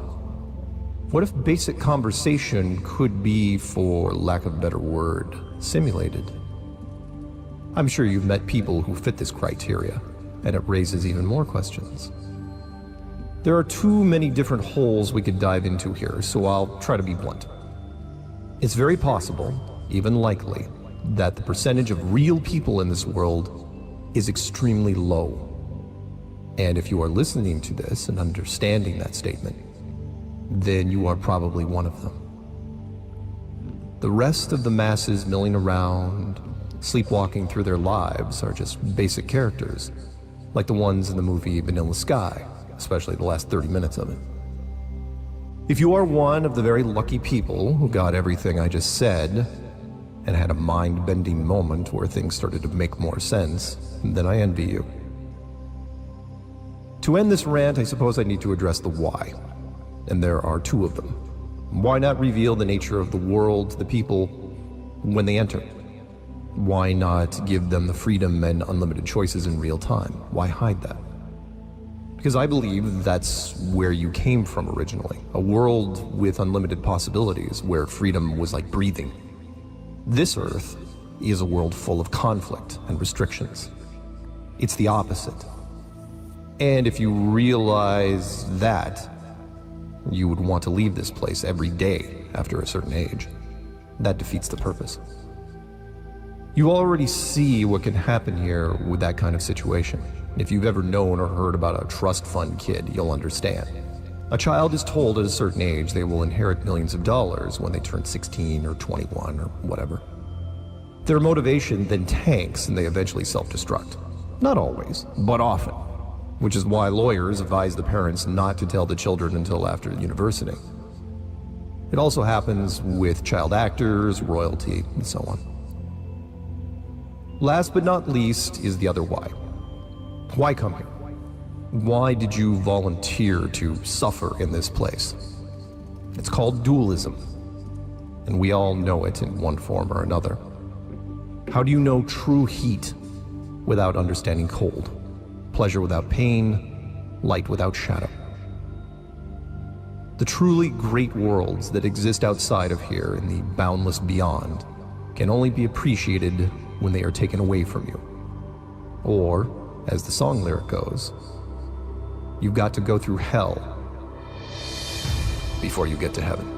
S8: What if basic conversation could be, for lack of a better word, simulated? I'm sure you've met people who fit this criteria, and it raises even more questions. There are too many different holes we could dive into here, so I'll try to be blunt. It's very possible, even likely, that the percentage of real people in this world is extremely low. And if you are listening to this and understanding that statement, then you are probably one of them. The rest of the masses milling around, sleepwalking through their lives, are just basic characters, like the ones in the movie Vanilla Sky, especially the last 30 minutes of it. If you are one of the very lucky people who got everything I just said and had a mind-bending moment where things started to make more sense, then I envy you. To end this rant, I suppose I need to address the why, and there are two of them. Why not reveal the nature of the world to the people when they enter? Why not give them the freedom and unlimited choices in real time? Why hide that? Because I believe that's where you came from originally. A world with unlimited possibilities, where freedom was like breathing. This Earth is a world full of conflict and restrictions. It's the opposite. And if you realize that, you would want to leave this place every day after a certain age. That defeats the purpose. You already see what can happen here with that kind of situation. If you've ever known or heard about a trust fund kid, you'll understand. A child is told at a certain age they will inherit millions of dollars when they turn 16 or 21 or whatever. Their motivation then tanks and they eventually self-destruct. Not always, but often. Which is why lawyers advise the parents not to tell the children until after university. It also happens with child actors, royalty, and so on. Last but not least is the other why. Why come here? Why did you volunteer to suffer in this place? It's called dualism, and we all know it in one form or another. How do you know true heat without understanding cold? Pleasure without pain, light without shadow. The truly great worlds that exist outside of here in the boundless beyond can only be appreciated when they are taken away from you. Or, as the song lyric goes, you've got to go through hell before you get to heaven.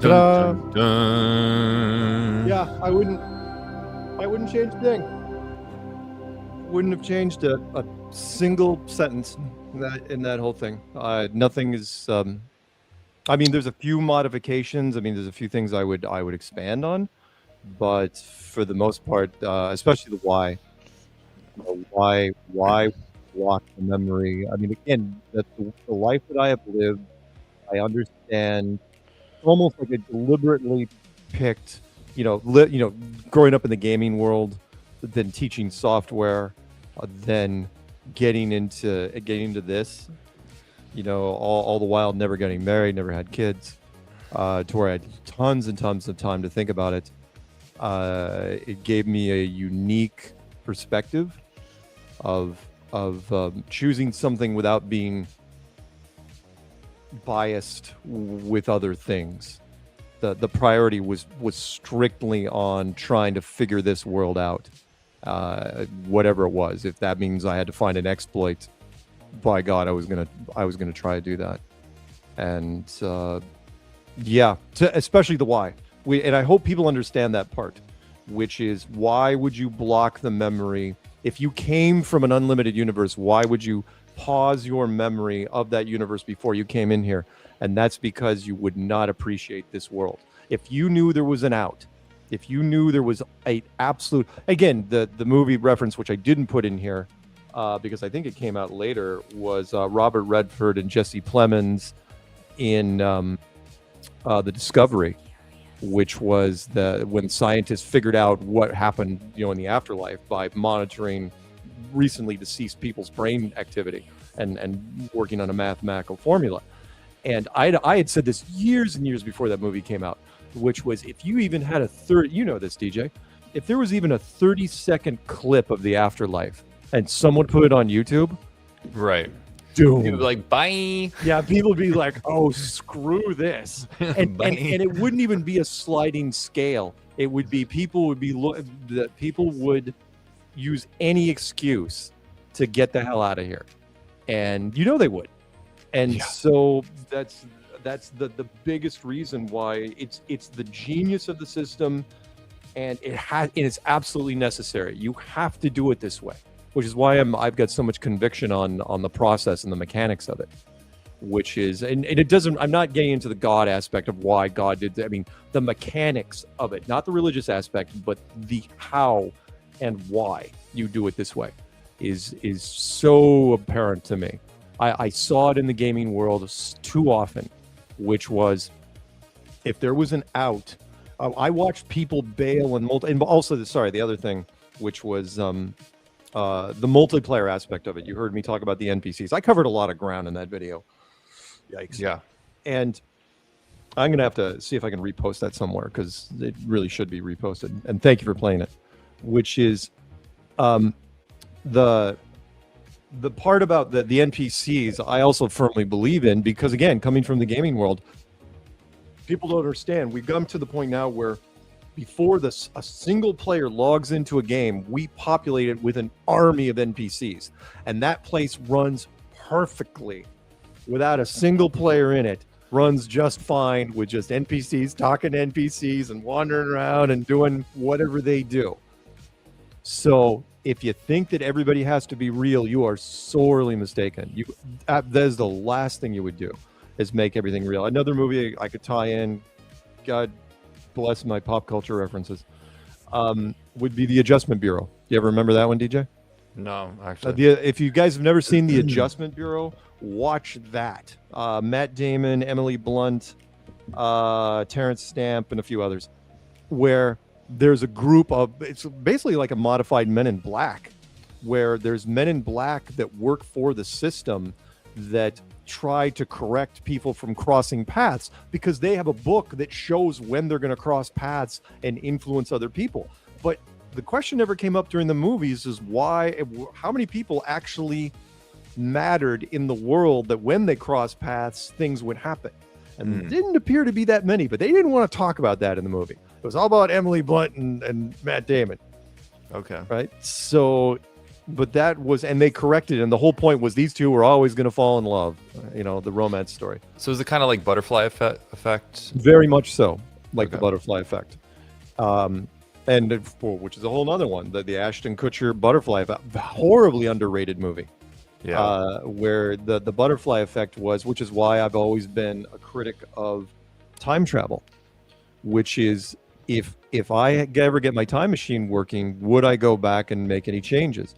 S7: Ta-da!
S1: Dun, dun.
S7: Yeah, I wouldn't change a thing. Wouldn't have changed a single sentence in that whole thing. Nothing is. I mean, there's a few modifications. I mean, there's a few things I would expand on, but for the most part, especially the why. Why block the memory? I mean, again, that's the life that I have lived. I understand. Almost like a deliberately picked growing up in the gaming world, then teaching software, then getting into this, all the while never getting married, never had kids, to where I had tons and tons of time to think about it. It gave me a unique perspective of choosing something without being biased with other things. The priority was strictly on trying to figure this world out, whatever it was. If that means I had to find an exploit, by God, I was gonna try to do that. And especially the why. And I hope people understand that part, which is, why would you block the memory? If you came from an unlimited universe, why would you pause your memory of that universe before you came in here? And that's because you would not appreciate this world. If you knew there was an out, if you knew there was a absolute, again, the movie reference, which I didn't put in here because I think it came out later, was Robert Redford and Jesse Plemons in The Discovery, which was when scientists figured out what happened, in the afterlife by monitoring recently deceased people's brain activity and working on a mathematical formula. And I had said this years and years before that movie came out, which was, if you even had this, DJ, if there was even a 30-second clip of the afterlife and someone put it on YouTube,
S1: right?
S7: Doom.
S1: People would be like, bye.
S7: Yeah, people would be like, oh, screw this. And it wouldn't even be a sliding scale. It would be, people would use any excuse to get the hell out of here. And they would. And so that's the biggest reason why it's the genius of the system, and it's absolutely necessary. You have to do it this way, which is why I've got so much conviction on the process and the mechanics of it, which is, and it doesn't, I'm not getting into the God aspect of why God did that. I mean, the mechanics of it, not the religious aspect, but the how and why you do it this way is so apparent to me. I saw it in the gaming world too often, which was, if there was an out, I watched people bail and also the other thing, which was the multiplayer aspect of it. You heard me talk about the NPCs. I covered a lot of ground in that video. Yikes. Yeah. And I'm going to have to see if I can repost that somewhere, because it really should be reposted. And thank you for playing it, which is the part about the NPCs, I also firmly believe in, because, again, coming from the gaming world, people don't understand. We've come to the point now where before a single player logs into a game, we populate it with an army of NPCs. And that place runs perfectly without a single player in it. Runs just fine with just NPCs talking to NPCs and wandering around and doing whatever they do. So if you think that everybody has to be real, you are sorely mistaken. That is the last thing you would do, is make everything real. Another movie I could tie in, God bless my pop culture references, would be The Adjustment Bureau. You ever remember that one, DJ?
S1: No, actually.
S7: If you guys have never seen The Adjustment Bureau, watch that. Matt Damon, Emily Blunt, Terrence Stamp, and a few others, where there's a group of, it's basically like a modified Men in Black, where there's men in black that work for the system that try to correct people from crossing paths, because they have a book that shows when they're going to cross paths and influence other people. But the question never came up during the movies is how many people actually mattered in the world that when they cross paths, things would happen. And it didn't appear to be that many, but they didn't want to talk about that in the movie. It was all about Emily Blunt and Matt Damon.
S1: Okay.
S7: Right. So, but that was, and they corrected it. And the whole point was these two were always going to fall in love, the romance story.
S1: So is it kind of like butterfly effect?
S7: Very much so. Like the butterfly effect. Which is a whole nother one, the Ashton Kutcher butterfly effect, horribly underrated movie. Yeah. Where the butterfly effect was, which is why I've always been a critic of time travel, which is, if I ever get my time machine working, would I go back and make any changes?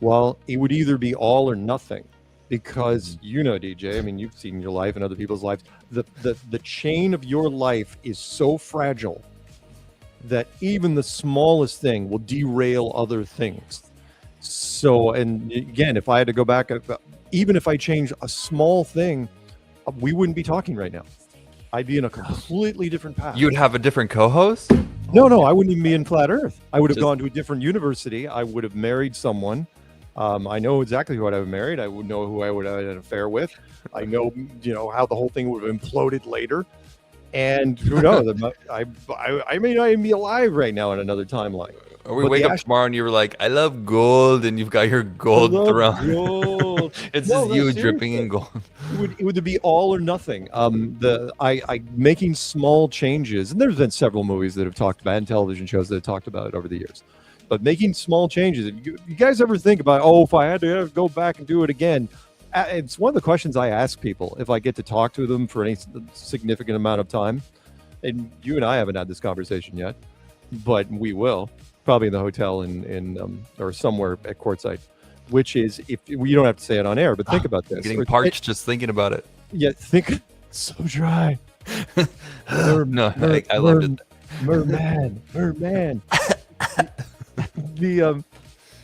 S7: Well, it would either be all or nothing, because DJ, I mean, you've seen your life and other people's lives. The chain of your life is so fragile that even the smallest thing will derail other things. So, and again, if I had to go back, even if I change a small thing, we wouldn't be talking right now. I'd be in a completely different path.
S1: You would have a different co-host?
S7: No, I wouldn't even be in Flat Earth. I would have
S1: Just-
S7: gone to a different university. I would have married someone. I know exactly who I'd have married. I would know who I would have had an affair with. I know, how the whole thing would have imploded later. And who knows? I may not even be alive right now in another timeline.
S1: Or we
S7: But
S1: wake
S7: the
S1: up
S7: act-
S1: tomorrow and you were like, I love gold, and you've got your gold
S7: I love
S1: throne.
S7: gold.
S1: It's
S7: No,
S1: just
S7: no,
S1: you
S7: seriously.
S1: dripping in gold.
S7: It would be all or nothing. I making small changes, and there's been several movies that have talked about, and television shows that have talked about it over the years. But making small changes. You guys ever think about, if I had to go back and do it again? It's one of the questions I ask people if I get to talk to them for any significant amount of time. And you and I haven't had this conversation yet, but we will probably in the hotel in or somewhere at courtside. Which is, if you don't have to say it on air, but think about this.
S1: I'm getting parched just thinking about it.
S7: Yeah, think so dry.
S1: No, I loved it.
S7: Merman.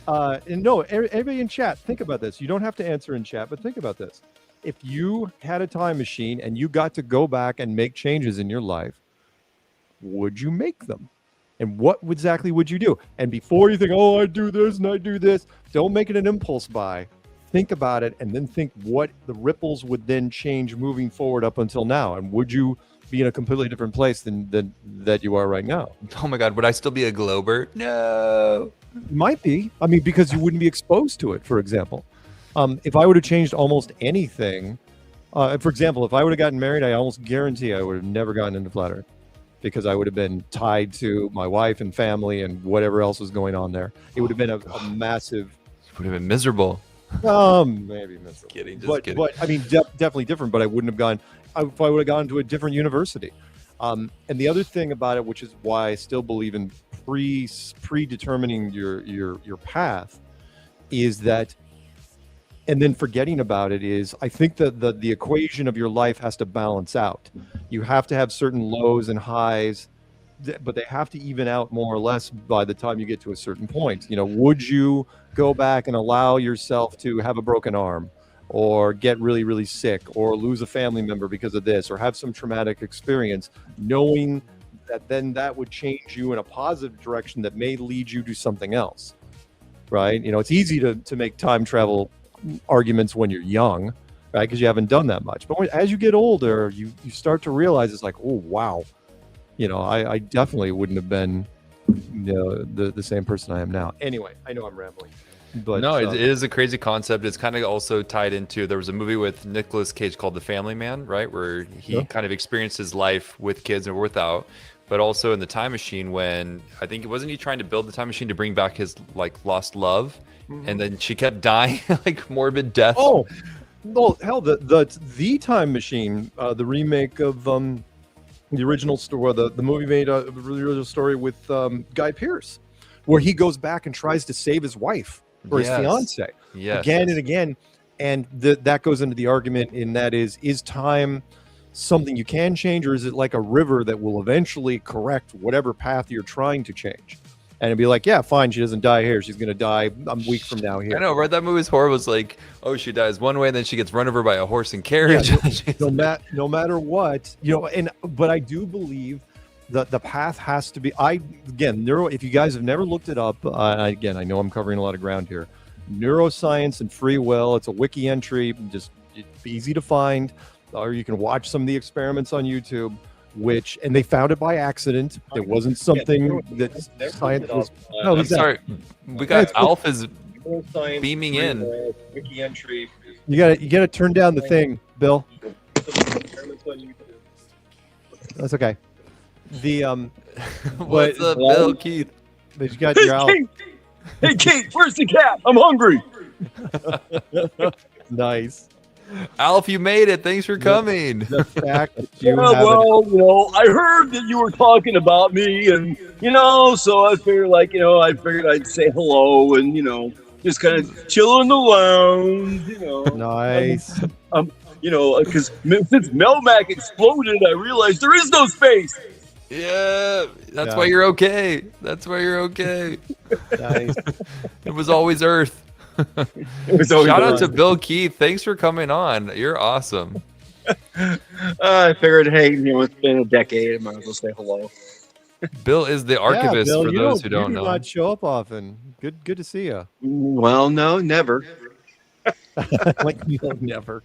S7: And no, everybody in chat, think about this. You don't have to answer in chat, but think about this. If you had a time machine and you got to go back and make changes in your life, would you make them? And what exactly would you do? And before you think, I do this and I do this, don't make it an impulse buy. Think about it and then think what the ripples would then change moving forward up until now. And would you be in a completely different place than that you are right now?
S1: Oh my God, would I still be a Glober? No.
S7: Might be. I mean, because you wouldn't be exposed to it, for example. If I would have changed almost anything, for example, if I would have gotten married, I almost guarantee I would have never gotten into Flat Earth because I would have been tied to my wife and family and whatever else was going on there. It would have been a massive...
S1: Would have been miserable.
S7: Maybe miserable.
S1: Kidding, kidding.
S7: But I mean, definitely different, but I wouldn't have gone... If I would have gone to a different university. And the other thing about it, which is why I still believe in predetermining your path, is that, and then forgetting about it is, I think that the equation of your life has to balance out. You have to have certain lows and highs, but they have to even out more or less by the time you get to a certain point. Would you go back and allow yourself to have a broken arm, or get really, really sick, or lose a family member because of this, or have some traumatic experience, knowing that then that would change you in a positive direction that may lead you to something else, right? It's easy to make time travel arguments when you're young, right? Because you haven't done that much. But as you get older, you start to realize it's like, oh, wow. I definitely wouldn't have been the same person I am now. Anyway, I know I'm rambling. But
S1: no, it is a crazy concept. It's kind of also tied into, there was a movie with Nicolas Cage called The Family Man, right? Where he kind of experienced his life with kids and without, but also in the time machine when, I think, wasn't he trying to build the time machine to bring back his lost love? Mm-hmm. And then she kept dying, morbid death.
S7: Oh, well, hell, the time machine, the remake of the original story, the movie made the original story with Guy Pearce, where he goes back and tries to save his wife or his fiance again and again. And that goes into the argument in that is time something you can change, or is it like a river that will eventually correct whatever path you're trying to change? And it'd be like, yeah, fine, she doesn't die here. She's going to die a week from now here.
S1: I know, right? That movie's horrible. It's like, she dies one way and then she gets run over by a horse and carriage.
S7: Yeah, no matter what, but I do believe that the path has to be, if you guys have never looked it up, again, I know I'm covering a lot of ground here. Neuroscience and free will, it's a wiki entry, just it's easy to find, or you can watch some of the experiments on YouTube, and they found it by accident. It wasn't something that science was. No,
S1: I'm sorry. We got Alf is beaming in.
S7: Wiki entry. You gotta turn down the thing, Bill. That's okay.
S1: What's up, Bill? Keith?
S7: But you got your Alf.
S9: Hey, Keith, where's the cat? I'm hungry.
S7: Nice.
S1: Alf, you made it. Thanks for coming.
S7: The fact that
S9: I heard that you were talking about me, and so I figured, I'd say hello, and just kind of chill in the lounge,
S7: Nice.
S9: Because since Melmac exploded, I realized there is no space.
S1: Yeah, that's
S7: Yeah.
S1: why you're okay. That's why you're okay.
S7: Nice.
S1: It was always Earth.
S9: It was always
S1: Shout out to
S9: Earth.
S1: Bill Keith. Thanks for coming on. You're awesome.
S9: I figured, hey, it's been a decade. I might as well say hello.
S1: Bill is the
S7: Yeah,
S1: archivist
S7: Bill,
S1: for
S7: you
S1: those
S7: don't-
S1: who don't
S7: you do
S1: know.
S7: not show up often. Good to see you.
S9: Well, no, never.
S7: Like never.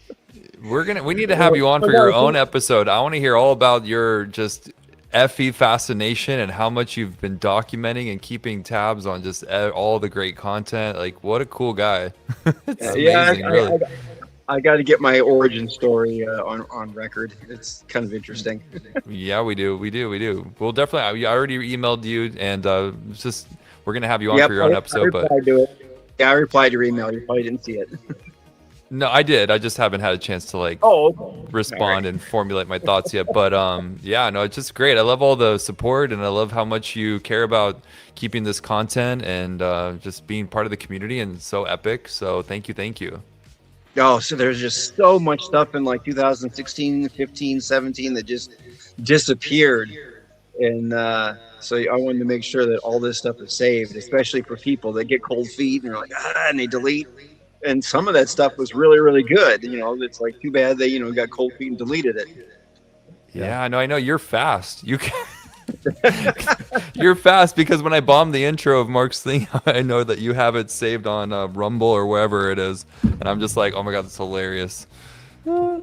S1: We need to have you on for your own episode. I want to hear all about your just FE fascination and how much you've been documenting and keeping tabs on just all the great content. Like, what a cool guy. It's amazing, really.
S9: I got to get my origin story on record. It's kind of interesting.
S1: Yeah, we do. We'll definitely. I already emailed you, and it's just we're gonna have you on
S9: Yep,
S1: for your own
S9: I
S1: episode. But
S9: replied to it. Yeah, I replied to your email. You probably didn't see it.
S1: no, I did. I just haven't had a chance to like respond and formulate my thoughts yet. But yeah, no, it's just great. I love all the support, and I love how much you care about keeping this content and just being part of the community. And so epic. So thank you.
S9: Oh, so there's just so much stuff in like 2016, 15, 17 that just disappeared. And so I wanted to make sure that all this stuff is saved, especially for people that get cold feet and they're like, and they delete. And some of that stuff was really, really good. It's like too bad they, got cold feet and deleted it.
S1: Yeah, I know. You're fast. You can. You're fast because when I bombed the intro of Mark's thing, I know that you have it saved on Rumble or wherever it is, and I'm just like, oh my god, that's hilarious. So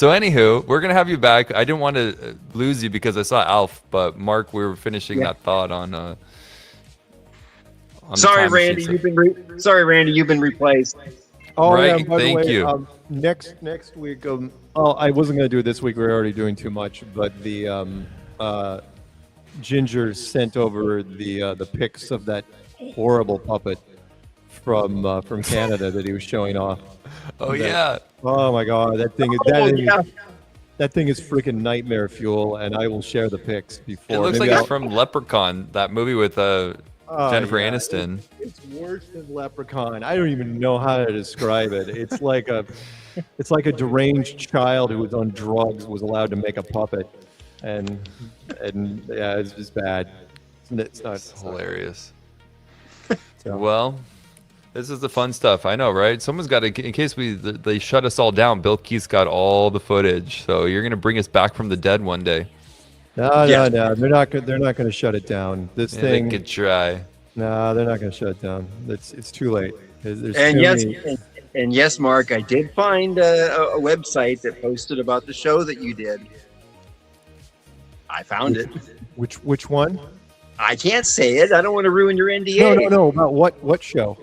S1: anywho, we're gonna have you back. I didn't want to lose you because I saw Alf, but Mark, we were finishing that thought on the
S9: Sorry,
S1: time
S9: Randy,
S1: machine.
S9: you've been replaced.
S7: Oh,
S1: Right,
S7: yeah, by
S1: thank
S7: the way,
S1: you.
S7: Next week, I wasn't going to do it this week. We were already doing too much, but the Ginger sent over the pics of that horrible puppet from Canada that he was showing off.
S1: Oh yeah.
S7: Oh my God, that thing is freaking nightmare fuel, and I will share the pics before.
S1: It looks
S7: Maybe
S1: like
S7: I'll-
S1: it's from Leprechaun, that movie with Jennifer
S7: yeah,
S1: Aniston.
S7: It's worse than Leprechaun. I don't even know how to describe it. It's like a deranged child who was on drugs was allowed to make a puppet, and yeah, it's just bad. It's not
S1: Hilarious.
S7: So.
S1: Well, this is the fun stuff. I know, right? Someone's got to, in case they shut us all down. Bill Keith's got all the footage, so you're gonna bring us back from the dead one day.
S7: No, they're not going to shut it down. This
S1: Yeah,
S7: thing.
S1: they could try.
S7: No, they're not going to shut it down. It's too late. There's
S9: And
S7: too
S9: yes,
S7: many-
S9: and yes, Mark, I did find a website that posted about the show that you did. I found it.
S7: Which one?
S9: I can't say it. I don't want to ruin your NDA.
S7: No. About what show?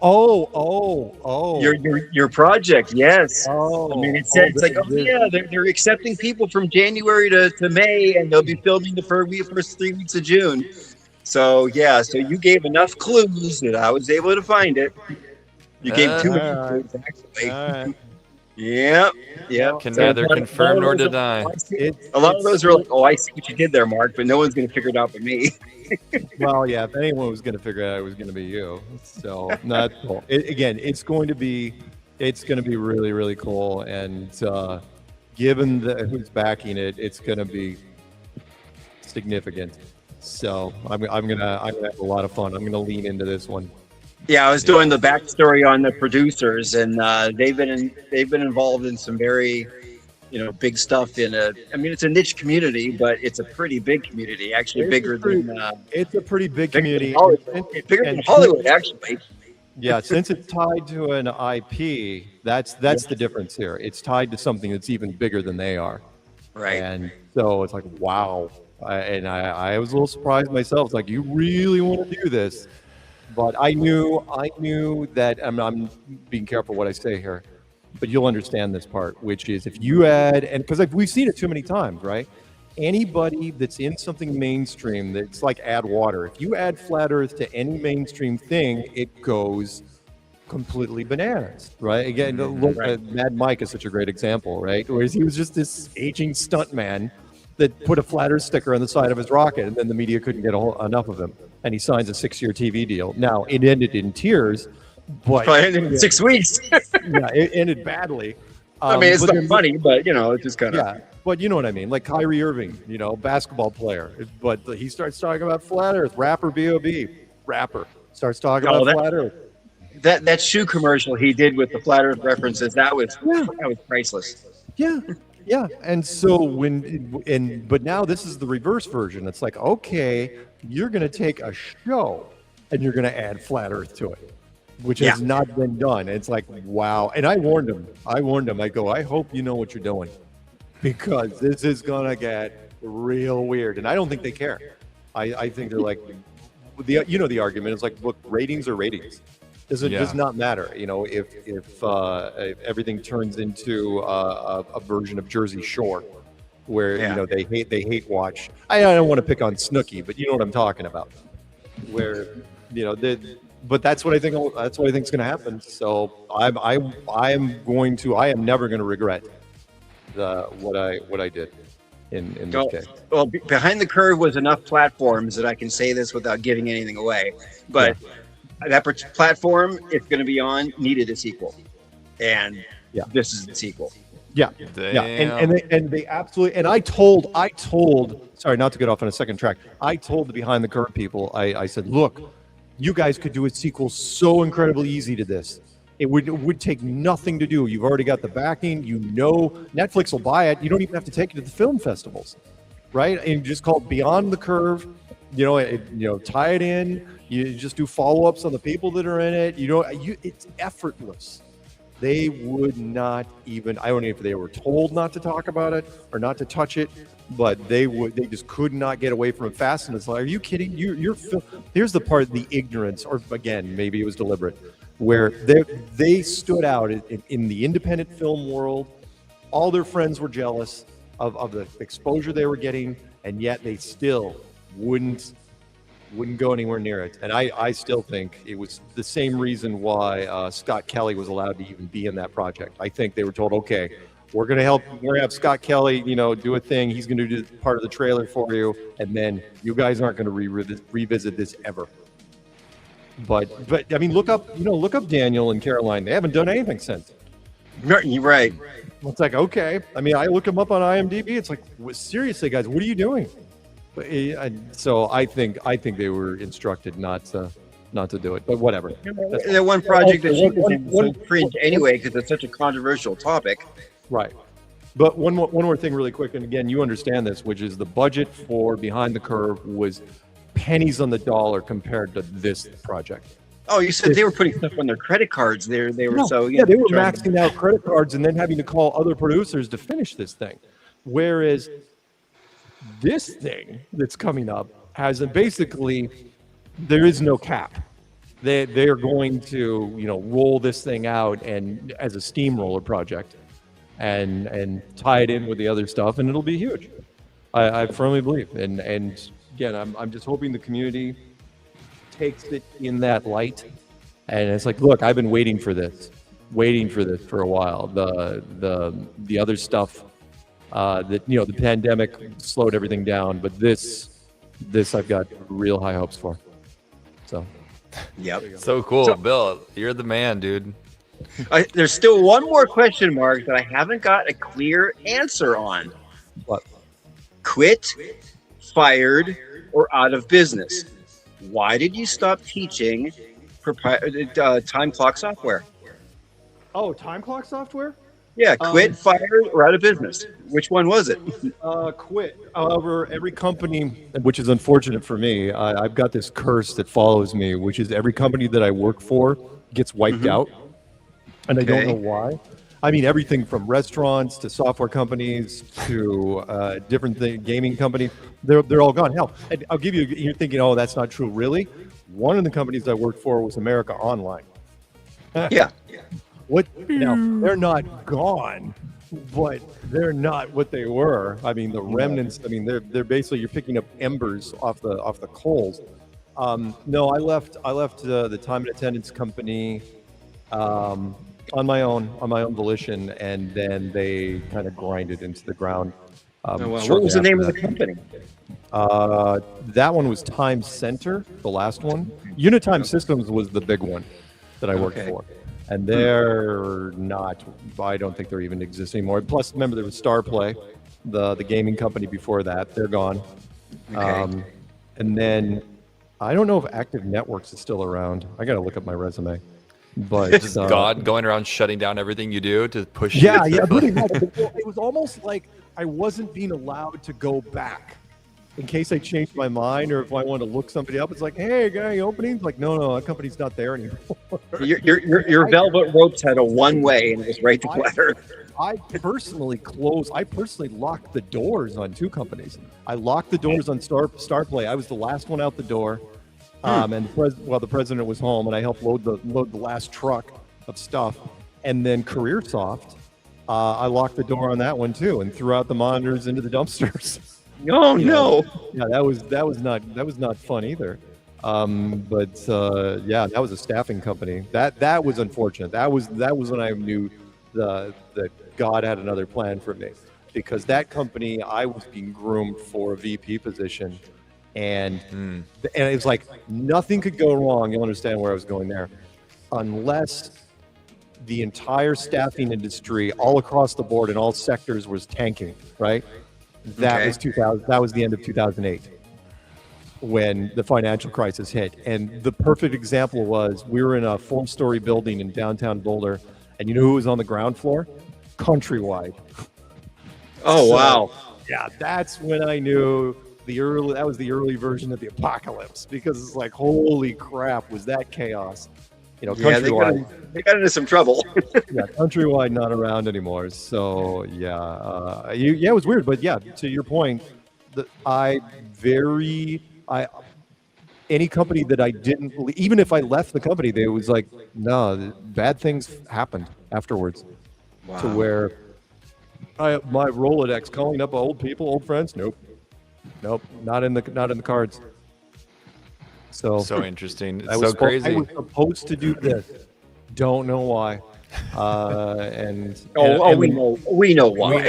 S7: Oh.
S9: Your project, yes.
S7: Oh,
S9: I mean, it said it's like, oh yeah, they're accepting people from January to May, and they'll be filming the first 3 weeks of June. So yeah, so you gave enough clues that I was able to find it. You gave too many clues, actually.
S7: All right.
S9: Yep.
S1: Can
S9: So
S1: neither
S9: a lot
S1: confirm nor
S9: of those-
S1: deny.
S9: A lot of those are like, oh, I see what you did there, Mark, but no one's going to figure it out but me.
S7: Well, yeah. If anyone was going to figure it out, it was going to be you. So not cool. It's going to be really, really cool. And given who's backing it, it's going to be significant. So I'm gonna have a lot of fun. I'm gonna lean into this one.
S9: Yeah, I was doing the backstory on the producers, and they've been involved in some very, big stuff I mean, it's a niche community, but it's a pretty big community, actually bigger than.
S7: It's a pretty big community.
S9: Bigger than Hollywood, actually.
S7: Yeah, since it's tied to an IP, that's the difference here. It's tied to something that's even bigger than they are.
S9: Right.
S7: And so it's like, wow. I was a little surprised myself. It's like, you really want to do this? But I knew that I'm being careful what I say here, but you'll understand this part, which is if you add, and because we've seen it too many times, right? Anybody that's in something mainstream, that's like add water. If you add flat Earth to any mainstream thing, it goes completely bananas, right? Again, look, Mad Mike is such a great example, right? Whereas he was just this aging stuntman that put a flat Earth sticker on the side of his rocket, and then the media couldn't get enough of him, and he signs a 6-year TV deal. Now it ended in tears, but
S9: in 6 weeks.
S7: yeah, it ended badly.
S9: I mean, it's
S7: but
S9: not funny, but it's just kind of.
S7: Yeah, But you know what I mean, like Kyrie Irving, basketball player. But he starts talking about flat Earth. Rapper B.O.B. rapper starts talking about flat Earth.
S9: That shoe commercial he did with the flat Earth references, that was priceless.
S7: Yeah. Yeah. And so but now this is the reverse version. It's like, okay, you're going to take a show and you're going to add flat Earth to it, which has not been done. It's like, wow. And I warned him. I go, I hope you know what you're doing, because this is going to get real weird. And I don't think they care. I think they're like, the argument is like, look, ratings are ratings. Does not matter, if everything turns into a version of Jersey Shore, where they hate watch. I don't want to pick on Snooki, but you know what I'm talking about. Where but that's what I think. That's what I think is going to happen. So I am never going to regret what I did in this case.
S9: Well, Behind the Curve was enough platforms that I can say this without giving anything away, but. Yeah. That platform it's going to be on needed a sequel, and this is the sequel.
S7: Yeah, and they absolutely. And I told. Sorry, not to get off on a second track. I told the Behind the Curve people. I said, look, you guys could do a sequel so incredibly easy to this. It would take nothing to do. You've already got the backing. Netflix will buy it. You don't even have to take it to the film festivals, right? And just call it Beyond the Curve. Tie it in. You just do follow-ups on the people that are in it. It's effortless. They would not even. I don't know if they were told not to talk about it or not to touch it, but they just could not get away from it fast. And it's like, are you kidding? Here's the part, the ignorance, or again, maybe it was deliberate, where they stood out in the independent film world. All their friends were jealous of the exposure they were getting, and yet they still wouldn't go anywhere near it. And I still think it was the same reason why Scott Kelly was allowed to even be in that project. I think they were told, okay, we're going to have Scott Kelly, do a thing. He's going to do part of the trailer for you. And then you guys aren't going to revisit this ever. But I mean, look up Daniel and Caroline. They haven't done anything since.
S9: You're right.
S7: It's like, okay. I mean, I look them up on IMDb. It's like, seriously, guys, what are you doing? So I think they were instructed not to do it, but whatever.
S9: The one project that one cringe anyway, because it's such a controversial topic.
S7: Right. But one more thing really quick, and again, you understand this, which is the budget for Behind the Curve was pennies on the dollar compared to this project.
S9: Oh, you said they were putting stuff on their credit cards. They were they were
S7: maxing out credit cards and then having to call other producers to finish this thing. Whereas this thing that's coming up has basically there is no cap. They are going to roll this thing out and as a steamroller project and tie it in with the other stuff, and it'll be huge. I firmly believe. And again, I'm just hoping the community takes it in that light. And it's like, look, I've been waiting for this for a while. The other stuff. The pandemic slowed everything down, but this I've got real high hopes for. So,
S9: yep,
S1: so cool, Bill. You're the man, dude.
S9: There's still one more question mark that I haven't got a clear answer on.
S7: What?
S9: Quit, fired, or out of business? Why did you stop teaching time clock software?
S7: Oh, time clock software?
S9: Yeah, quit, fired, or out of business. Which one was it?
S7: Quit. However, every company, which is unfortunate for me, I've got this curse that follows me, which is every company that I work for gets wiped out. And I don't know why. I mean, everything from restaurants to software companies to different gaming companies, they're all gone. Hell, I'll give you, you're thinking, oh, that's not true. Really? One of the companies I worked for was America Online.
S9: Yeah.
S7: What? Now, they're not gone, but they're not what they were. I mean, the remnants. I mean, they're basically you're picking up embers off the coals. No, I left the time and attendance company on my own volition, and then they kind of grinded into the ground.
S9: What was the name of the company?
S7: That one was Time Center, the last one. Unitime Systems was the big one that I worked for. And they're not, I don't think they're even exist anymore. Plus, remember, there was Star Play, the gaming company before that. They're gone.
S9: Okay.
S7: And then I don't know if Active Networks is still around. I got to look up my resume. But
S1: Just God going around shutting down everything you do to push
S7: yeah,
S1: you.
S7: yeah, pretty much. It was almost like I wasn't being allowed to go back in case I changed my mind or if I wanted to look somebody up. It's like, hey, got any openings? Like, no, that company's not there anymore.
S9: Your velvet ropes had a one way and it was right to platter.
S7: I personally locked the doors on 2 companies. I locked the doors on Starplay. I was the last one out the door. And the president was home, and I helped load the last truck of stuff. And then CareerSoft, I locked the door on that one too, and threw out the monitors into the dumpsters.
S9: Oh no!
S7: Yeah, that was not fun either. Yeah, that was a staffing company. That was unfortunate. That was when I knew that God had another plan for me, because that company, I was being groomed for a VP position. And it was like nothing could go wrong. You'll understand where I was going there, unless the entire staffing industry, all across the board in all sectors, was tanking. Right? That was 2000. That was the end of 2008 when the financial crisis hit. And the perfect example was we were in a 4-story building in downtown Boulder, and you know who was on the ground floor? Countrywide.
S9: Oh wow!
S7: Yeah, that's when I knew. That was the early version of the apocalypse, because it's like, holy crap, was that chaos? You know, Countrywide.
S9: They got into some trouble.
S7: Yeah, Countrywide not around anymore. So yeah, it was weird, but yeah, to your point, any company that I didn't, even if I left the company, they was like, no, bad things happened afterwards.
S9: Wow.
S7: To where my Rolodex calling up old people, old friends, nope, not in the cards. So
S1: Interesting. It's
S7: I was
S1: so crazy.
S7: I was supposed to do this. Don't know why.
S9: We know why.
S1: We know why,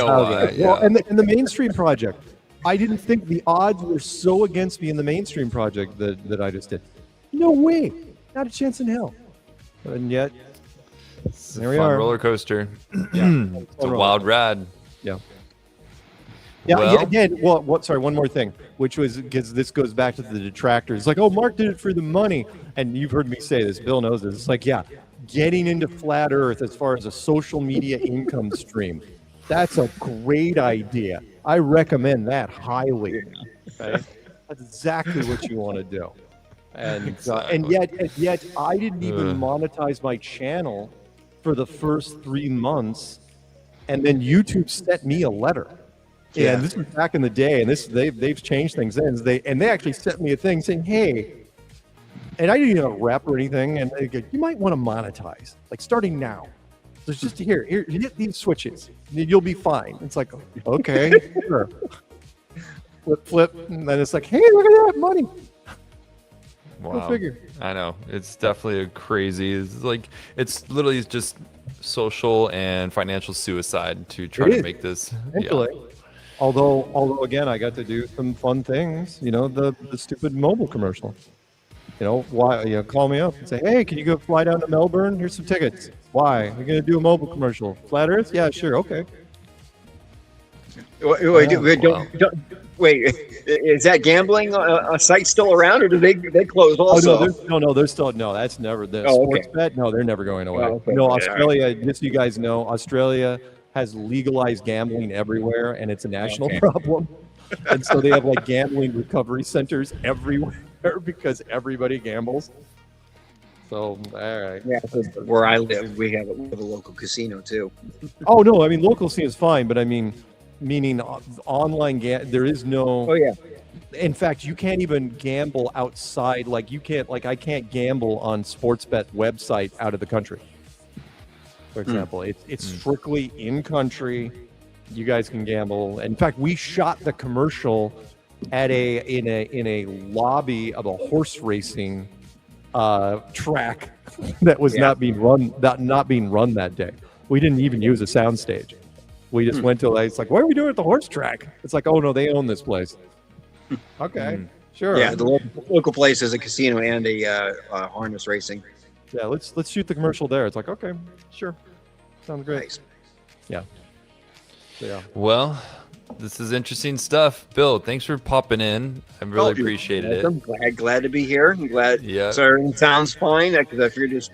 S1: yeah.
S7: Well, and the mainstream project, I didn't think the odds were so against me in the mainstream project that I just did. No way, not a chance in hell. And yet,
S1: It's
S7: there
S1: a
S7: we
S1: fun
S7: are.
S1: roller coaster.
S7: Yeah,
S1: It's a wild ride.
S7: Yeah. Yeah.
S1: Well-
S7: Yeah. Again, sorry. One more thing, which was, because this goes back to the detractors. It's like, oh, Mark did it for the money, and you've heard me say this. Bill knows this. It's like, yeah, getting into flat Earth as far as a social media income stream. That's a great idea. I recommend that highly. Okay? That's exactly what you want to do. And yet I didn't even monetize my channel for the first 3 months, and then YouTube sent me a letter. Yeah, and this was back in the day, and they've changed things then. They actually sent me a thing saying, hey, and I didn't even have a rep or anything, and they go, you might want to monetize, like starting now. So just here, hit these switches, and you'll be fine. It's like, okay, sure. Flip, and then it's like, hey, look at that money.
S1: Wow.
S7: Go figure.
S1: I know. It's definitely it's literally just social and financial suicide to try to make this.
S7: Eventually.
S1: Yeah.
S7: Although again, I got to do some fun things. You know, the stupid mobile commercial. You know, why? You know, call me up and say, hey, can you go fly down to Melbourne? Here's some tickets. Why? We're gonna do a mobile commercial. Flat Earth? Yeah, sure, okay.
S9: Wait, is that gambling site still around, or do they close also?
S7: There's still that's never the
S9: Oh,
S7: sports bet. No, they're never going away.
S9: Oh, okay.
S7: No,
S9: Okay,
S7: Australia. Just so you guys know, Australia has legalized gambling everywhere, and it's a national problem. And so they have like gambling recovery centers everywhere because everybody gambles. So, all right.
S9: Yeah, where I live, we have a local casino too.
S7: Oh no, I mean local scene is fine, but I mean, meaning online there is no.
S9: Oh yeah.
S7: In fact, you can't even gamble outside. Like I can't gamble on Sportsbet website out of the country. For example, it's strictly in country. You guys can gamble. In fact, we shot the commercial at in a lobby of a horse racing track that was not being run that day. We didn't even use a soundstage. We just went to it's like, what are we doing at the horse track? It's like, oh no, they own this place. Okay, sure.
S9: Yeah, the local place is a casino and a harness racing.
S7: Yeah, let's shoot the commercial there. It's like, okay, sure, sounds great.
S9: Nice.
S7: Yeah. So, yeah.
S1: Well, This is interesting stuff. Bill, thanks for popping in. I really appreciated it.
S9: I'm glad to be here. I'm glad.
S1: Yeah.
S9: So everything sounds fine because I figured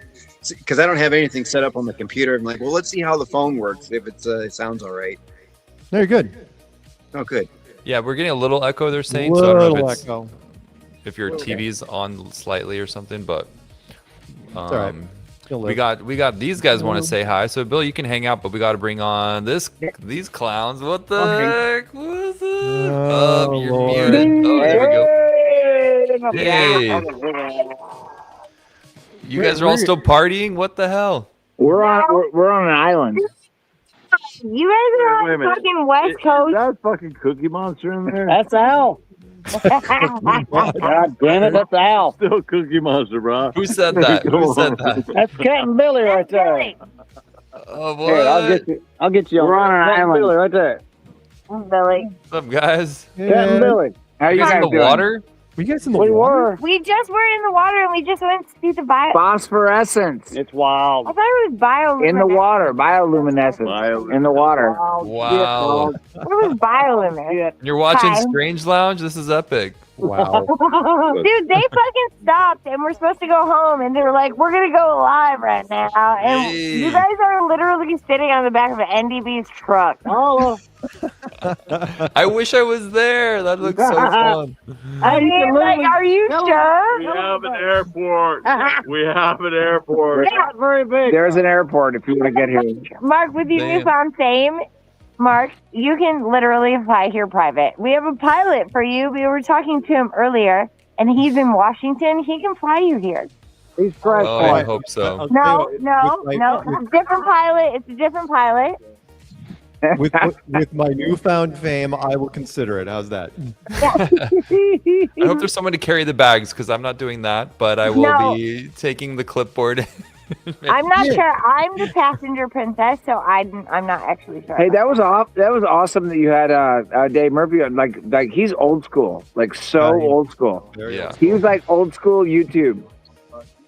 S9: because I don't have anything set up on the computer. I'm like, well, let's see how the phone works. If it sounds all right.
S7: Very good.
S9: Oh, good.
S1: Yeah, we're getting a little echo. They're saying. So I don't know if,
S7: Echo.
S1: if your TV's on slightly or something, but
S7: all right.
S1: we got these guys want to say hi. So Bill, you can hang out, but we got to bring on these clowns. What the heck? What's up?
S7: Oh,
S1: You're
S7: Lord.
S1: muted. Oh, there we go. Hey. You guys are all still partying? What the hell?
S10: We're on an island.
S11: You guys are on fucking West Coast.
S10: That's fucking Cookie Monster in there. That's Al. God damn it, that's Al. Still Cookie Monster, bro.
S1: Who said that? Who said that?
S10: That's Cat and Billy right there.
S1: Oh boy.
S10: Here, I'll get you. We're on an island. Billy right there.
S11: Billy.
S1: What's up, guys?
S10: Cat and Billy. How
S1: You guys in the
S10: doing?
S1: water?
S7: Were you guys in the
S10: We
S7: water?
S10: were.
S11: We just were in the water and we just went to see the bio.
S10: Phosphorescence. It's wild.
S11: I thought it was bioluminescence.
S10: In the water. Bioluminescence. In the water.
S1: Wow.
S11: It was bioluminescence.
S1: You're watching
S11: Hi.
S1: Strange Lounge? This is epic.
S7: Wow.
S11: Dude, they fucking stopped and we're supposed to go home and they were like, we're gonna go live right now. And
S1: Hey.
S11: you guys are literally sitting on the back of NDB's truck.
S10: Oh,
S1: I wish I was there. That looks so fun.
S11: I mean, like, are you sure?
S10: we have an airport. We have an airport. It's not very big. There's an airport if you want to get here.
S11: Mark, with your
S1: Damn.
S11: newfound fame, Mark, you can literally fly here private. We have a pilot for you. We were talking to him earlier, and he's in Washington. He can fly you here.
S10: He's fresh.
S1: Oh, I hope so.
S11: No, it's a different pilot. It's a different pilot.
S7: With my newfound fame, I will consider it. How's that?
S1: I hope there's someone to carry the bags because I'm not doing that, but I will
S11: No.
S1: be taking the clipboard.
S11: I'm not sure. I'm the passenger princess, so I'm not actually sure.
S10: Hey, that was awesome that you had Dave Murphy on. Like he's old school, like so
S7: Right.
S10: old school.
S1: Yeah.
S10: He was like old school YouTube.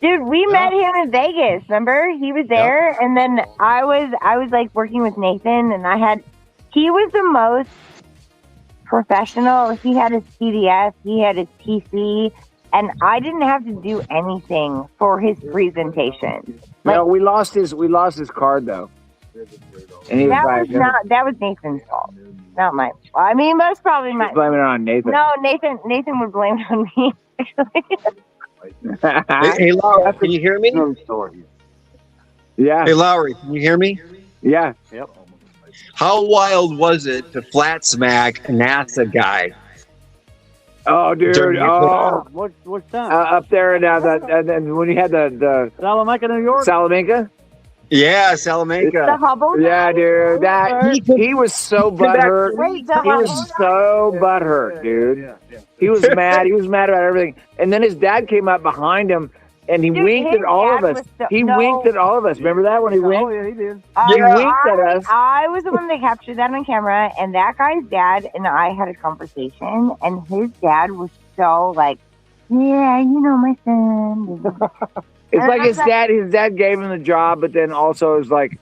S11: Dude, we met him in Vegas. Remember? He was there, and then I was like working with Nathan, and he was the most professional. He had his CDS, he had his PC, and I didn't have to do anything for his presentation.
S10: No, we lost his card though. And he was like,
S11: That was Nathan's fault, not mine. I mean, most probably mine.
S10: blaming it on Nathan.
S11: No, Nathan would blame it on me. Actually.
S9: Hey, Lowry, can you hear me?
S10: Yeah.
S9: Hey, Lowry, can you hear me?
S10: Yeah. Yep.
S9: How wild was it to flat smack a NASA guy?
S10: Oh, dude.
S9: During
S10: Oh,
S12: What's that?
S10: up there and when you had the
S12: Salamanca, New York.
S10: Salamanca.
S9: Yeah,
S11: The
S9: Salamanca.
S11: Hubble.
S10: Yeah, dude. That he was so butthurt.
S11: Wait, the
S10: He was
S11: Hubble.
S10: so butthurt, dude. He was mad. He was mad about everything. And then his dad came up behind him, and he
S11: Dude,
S10: winked
S11: his
S10: at all of
S11: dad
S10: us.
S11: was so-
S10: He
S11: no.
S10: winked at all of us. Remember that when he winked?
S12: Oh, yeah, he did.
S10: He winked at us.
S11: I was the one that captured that on camera, and that guy's dad and I had a conversation, and his dad was so like, yeah, you know, my son.
S10: It's
S11: And
S10: like
S11: I was
S10: his dad gave him the job, but then also it was like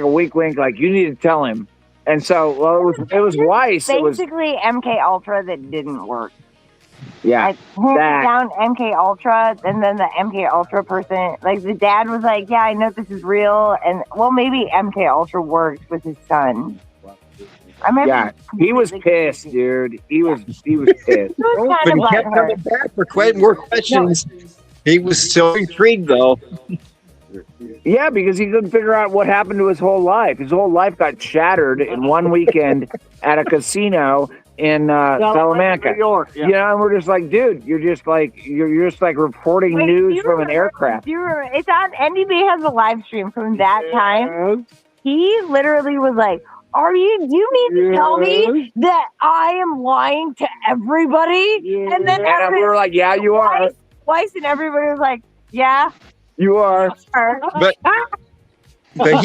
S10: a wink, like you need to tell him. And so, well, it was Weiss. It was
S11: Basically, MK Ultra that didn't work.
S10: yeah.
S11: Like, hands
S10: that.
S11: down MK Ultra, and then the MK Ultra person, like the dad was like, yeah, I know this is real, and well, maybe MK Ultra works with his son. I remember
S10: Yeah, he was pissed, dude. He was pissed.
S11: He was
S9: But
S11: kind
S9: he
S11: of
S9: kept coming
S11: butthurt.
S9: back for quite more questions. He was so intrigued, though.
S10: Yeah, because he couldn't figure out what happened to his whole life. His whole life got shattered in one weekend at a casino in Salamanca.
S12: New York. Yeah.
S10: You know, and we're just like, dude, you're just like reporting
S11: Wait, do
S10: news
S11: you
S10: from an
S11: remember-
S10: aircraft.
S11: do you remember- It's on NDB has a live stream from that time. He literally was like, do you mean to tell me that I am lying to everybody? And then
S10: And we were like, yeah, you are.
S11: Twice, and everybody was like, yeah.
S10: You are.
S9: But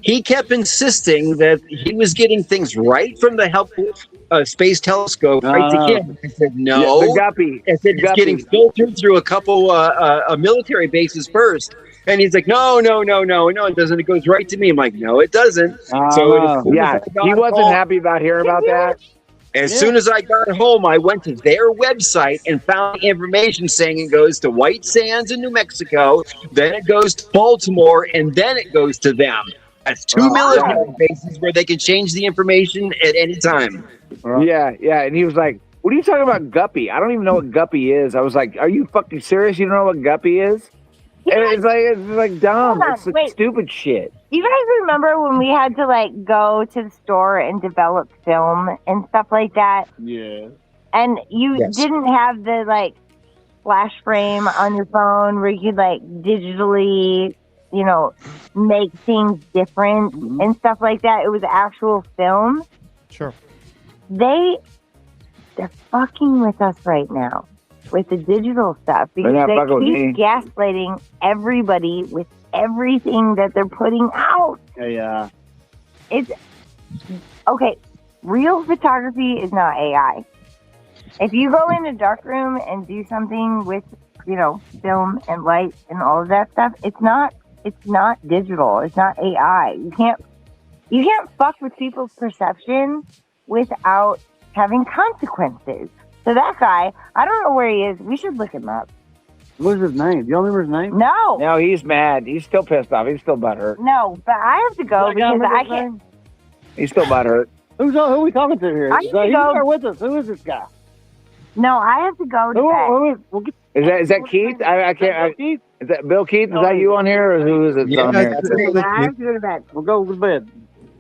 S9: he kept insisting that he was getting things right from the space telescope right to him. I said, no.
S10: Yeah, the guppy.
S9: I said, it's
S10: Guppy.
S9: getting filtered through a couple military bases first. And he's like, no, it doesn't. It goes right to me. I'm like, no, it doesn't.
S10: Yeah, he wasn't happy about hearing about that.
S9: As soon as I got home, I went to their website and found information saying it goes to White Sands in New Mexico, then it goes to Baltimore, and then it goes to them. That's two military bases where they can change the information at any time.
S10: Yeah, and he was like, what are you talking about, guppy? I don't even know what guppy is. I was like, are you fucking serious? You don't know what guppy is? And it's like dumb. It's like stupid shit.
S11: Do you guys remember when we had to like go to the store and develop film and stuff like that?
S12: Yeah.
S11: And you didn't have the like flash frame on your phone where you could like digitally, make things different and stuff like that. It was actual film.
S7: Sure.
S11: They're fucking with us right now with the digital stuff because they keep gaslighting everybody with everything that they're putting out.
S12: Yeah.
S11: It's okay. Real photography is not AI. If you go in a dark room and do something with, film and light and all of that stuff, it's not digital. It's not AI. You can't fuck with people's perception without having consequences. So that guy, I don't know where he is. We should look him up.
S12: What's his name? Do y'all remember his name?
S10: No, he's mad. He's still pissed off. He's still butthurt.
S11: No, but I have to go because I can't.
S10: He's still butthurt.
S12: Who are we talking to here?
S11: I have to
S12: He's
S11: go.
S12: there with us. Who is this guy?
S11: No, I have to go to bed.
S10: Is that Keith? I can't. Is that Bill Keith? Is that you on here, or who is it on here?
S11: I have to go to bed.
S12: We'll go to bed.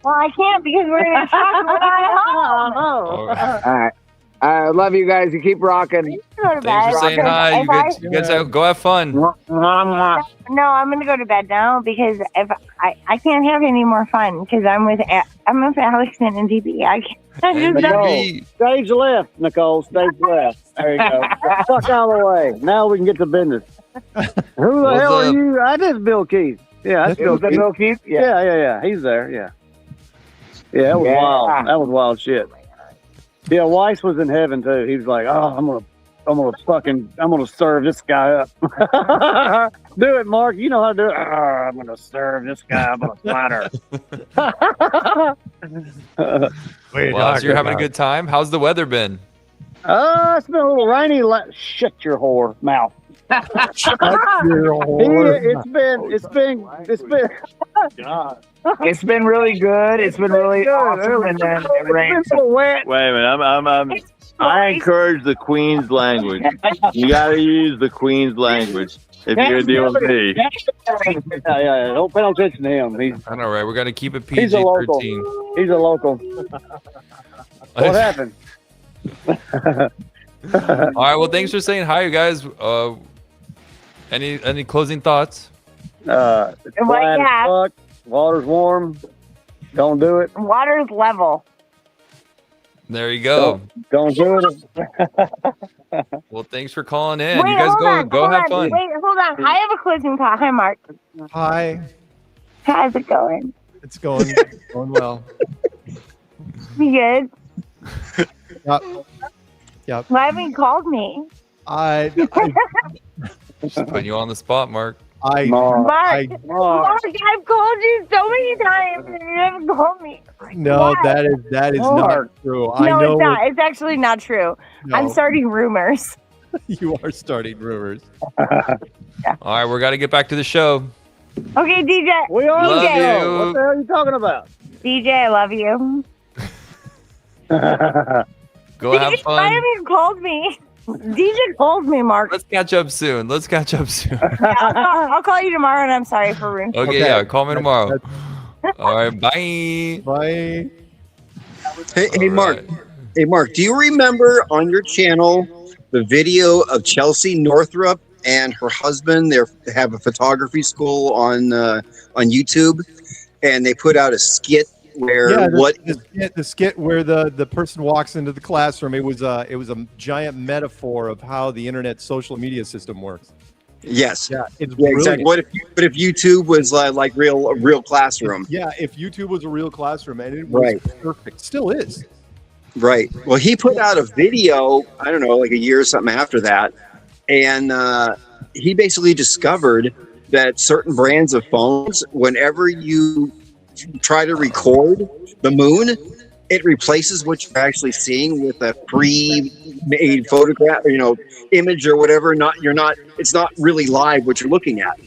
S11: Well, I can't because we're going to talk when I'm home.
S10: All right. I love you guys. You keep rocking.
S11: Go to
S1: Thanks
S11: bed.
S1: for saying hi. You guys go have fun.
S11: No, I'm going to go to bed now because if I can't have any more fun because I'm with Alex and DB. I can't.
S12: Stage left, Nicole. Stage left. There you go. Fuck out of the way. Now we can get to business. Who the hell are you? I just Bill Keith. Yeah, that's Bill Keith. Yeah. He's there. Yeah, that was wild. That was wild shit. Yeah, Weiss was in heaven too. He was like, "Oh, I'm gonna serve this guy up." Do it, Mark. You know how to do it. I'm gonna serve this guy. I'm gonna flatter.
S1: Well, so you're having a good time. How's the weather been?
S12: It's been a little rainy. Shut your whore mouth.
S10: It's been.
S12: God.
S10: It's been really good. It's been really awesome, and then it rained.
S12: Wet.
S13: Wait a minute, I encourage the Queen's language. You gotta use the Queen's language if you're gonna deal with me.
S12: Yeah. Don't pay no attention to him.
S1: I know, right? We're gonna keep it
S12: He's a local.
S1: PG-13.
S12: He's a local. What happened?
S1: All right. Well, thanks for saying hi, you guys. Any closing thoughts?
S12: It's flat as fuck. Water's warm. Don't do it.
S11: Water's level.
S1: There you go.
S12: Don't do it.
S1: Well, thanks for calling in.
S11: Wait,
S1: you guys
S11: hold
S1: go
S11: on.
S1: have fun.
S11: Wait, hold on. I have a closing thought. Hi, Mark.
S7: Hi.
S11: How's it going?
S7: It's going well.
S11: You good?
S7: Yep.
S11: Why haven't you called me?
S1: Just putting you on the spot, Mark.
S11: Mark, I've called you so many times and you haven't called me.
S7: No,
S11: Why?
S7: that is not true. I
S11: No,
S7: know
S11: it's not. It's actually not true.
S7: No.
S11: I'm starting rumors.
S7: You are starting rumors.
S1: All right, we're got to get back to the show.
S11: Okay, DJ.
S12: We are.
S1: Love
S11: DJ.
S1: you.
S12: What the hell are you talking about?
S11: DJ, I love you.
S1: Go
S11: DJ,
S1: have
S11: why
S1: fun.
S11: haven't you called me? DJ called me, Mark.
S1: Let's catch up soon.
S11: I'll call you tomorrow, and I'm sorry for ruining.
S1: Okay, yeah, call me tomorrow. All right, bye.
S7: Bye.
S9: Hey, Mark. Hey, Mark. Do you remember on your channel the video of Chelsea Northrup and her husband? They have a photography school on YouTube, and they put out a skit where
S7: the skit where the person walks into the classroom. It was a giant metaphor of how the internet social media system works.
S9: Yes.
S7: Yeah, it's
S9: exactly. What if YouTube was like a real classroom?
S7: Yeah, if YouTube was a real classroom, and it was perfect, still is.
S9: Right. Well, he put out a video, I don't know, like a year or something after that. And he basically discovered that certain brands of phones, whenever you try to record the moon, it replaces what you're actually seeing with a pre-made photograph, image or whatever. It's not really live what you're looking at.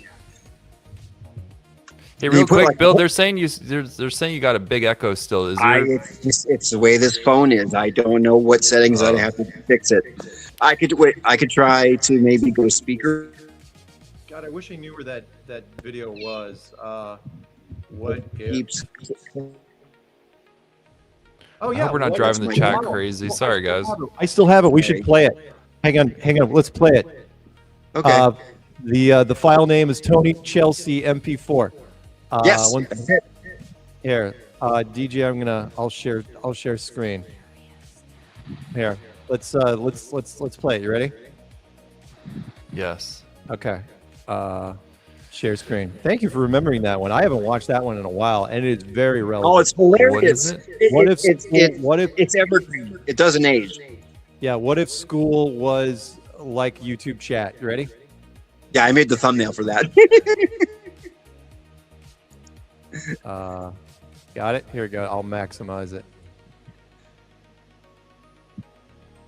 S1: Hey, real quick, Bill, they're saying you got a big echo still. Is there?
S9: It's the way this phone is. I don't know what settings I'd have to fix it. I could try to maybe go speaker.
S7: God, I wish I knew where that video was. What
S9: keeps?
S7: Oh
S1: I
S7: yeah,
S1: hope we're not driving the chat crazy. Sorry, guys.
S7: I still have it. We should play it. Hang on. Let's play it.
S9: Okay.
S7: The file name is Tony Chelsea MP4.
S9: Yes.
S7: Here, DJ, I'll share screen. Here, let's play it. You ready?
S1: Yes.
S7: Okay. Share screen. Thank you for remembering that one. I haven't watched that one in a while, and it is very relevant.
S9: Oh, it's hilarious.
S7: What is it? What if
S9: it's evergreen? It doesn't age.
S7: Yeah. What if school was like YouTube chat? You ready?
S9: Yeah, I made the thumbnail for that.
S7: Got it. Here we go. I'll maximize it.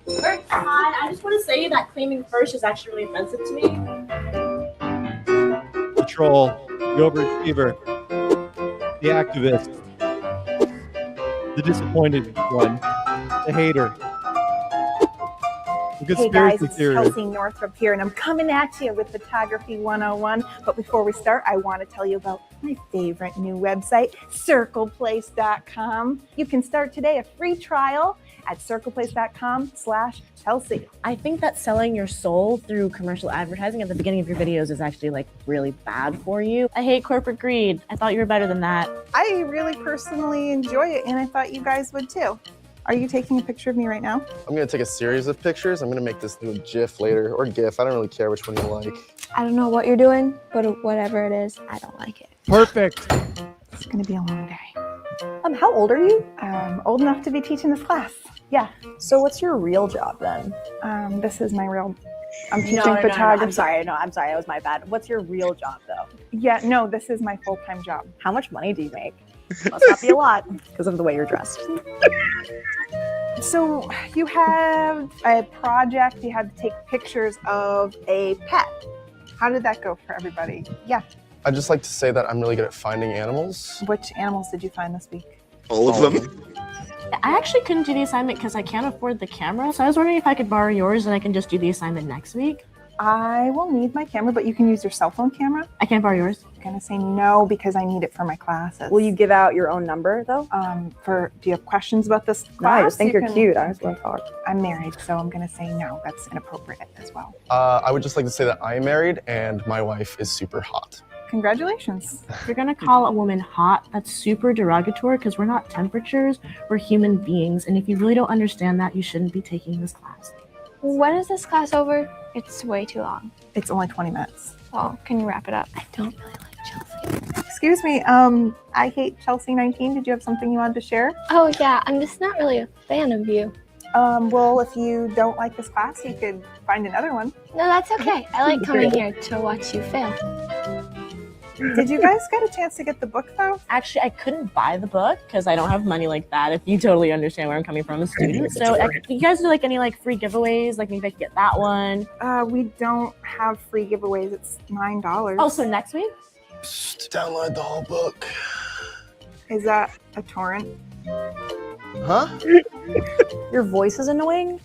S14: Come on, I just want to say that claiming first is actually really offensive to me.
S7: Patrol, the overachiever, the activist, the disappointed one, the hater, the
S15: Hey
S7: conspiracy
S15: guys, it's
S7: theorist.
S15: Chelsea Northrup here, and I'm coming at you with Photography 101. But before we start, I want to tell you about my favorite new website, circleplace.com. You can start today a free trial at circleplace.com/Chelsea.
S16: I think that selling your soul through commercial advertising at the beginning of your videos is actually like really bad for you. I hate corporate greed. I thought you were better than that.
S15: I really personally enjoy it, and I thought you guys would too. Are you taking a picture of me right now?
S17: I'm gonna take a series of pictures. I'm gonna make this new GIF later, or GIF. I don't really care which one you like.
S18: I don't know what you're doing, but whatever it is, I don't like it.
S7: Perfect.
S15: It's gonna be a long day. How old are you? Old enough to be teaching this class. Yeah.
S18: So what's your real job then?
S15: This is my real. I'm teaching
S18: No,
S15: photography.
S18: I'm sorry. No, I'm sorry. That was my bad. What's your real job though?
S15: Yeah, no, this is my full-time job.
S18: How much money do you make? Must not be a lot because of the way you're dressed.
S15: So you have a project. You had to take pictures of a pet. How did that go for everybody? Yeah.
S17: I'd just like to say that I'm really good at finding animals.
S15: Which animals did you find this week?
S9: All of them.
S16: I actually couldn't do the assignment because I can't afford the camera. So I was wondering if I could borrow yours and I can just do the assignment next week.
S15: I will need my camera, but you can use your cell phone camera.
S16: I can't borrow yours.
S15: I'm gonna say no because I need it for my classes.
S18: Will you give out your own number though?
S15: Do you have questions about this class?
S18: No, I just think
S15: You
S18: you're
S15: can-
S18: cute. I just want to talk.
S15: I'm married, so I'm gonna say no. That's inappropriate as well.
S17: I would just like to say that I am married and my wife is super hot.
S15: Congratulations.
S16: If you're gonna call a woman hot, that's super derogatory because we're not temperatures, we're human beings. And if you really don't understand that, you shouldn't be taking this class.
S18: When is this class over? It's way too long.
S15: It's only 20 minutes.
S18: Well, can you wrap it up?
S15: I don't really like Chelsea. Excuse me, I hate Chelsea 19. Did you have something you wanted to share?
S18: Oh yeah, I'm just not really a fan of you.
S15: Well, if you don't like this class, you could find another one.
S18: No, that's okay. I like coming here to watch you fail.
S15: Did you guys get a chance to get the book though?
S16: Actually, I couldn't buy the book because I don't have money like that. If you totally understand where I'm coming from, a student. So, you guys do like any like free giveaways? Like maybe I could get that one.
S15: We don't have free giveaways. It's $9.
S16: Oh, so next week?
S17: Just download the whole book.
S15: Is that a torrent?
S17: Huh?
S18: Your voice is annoying.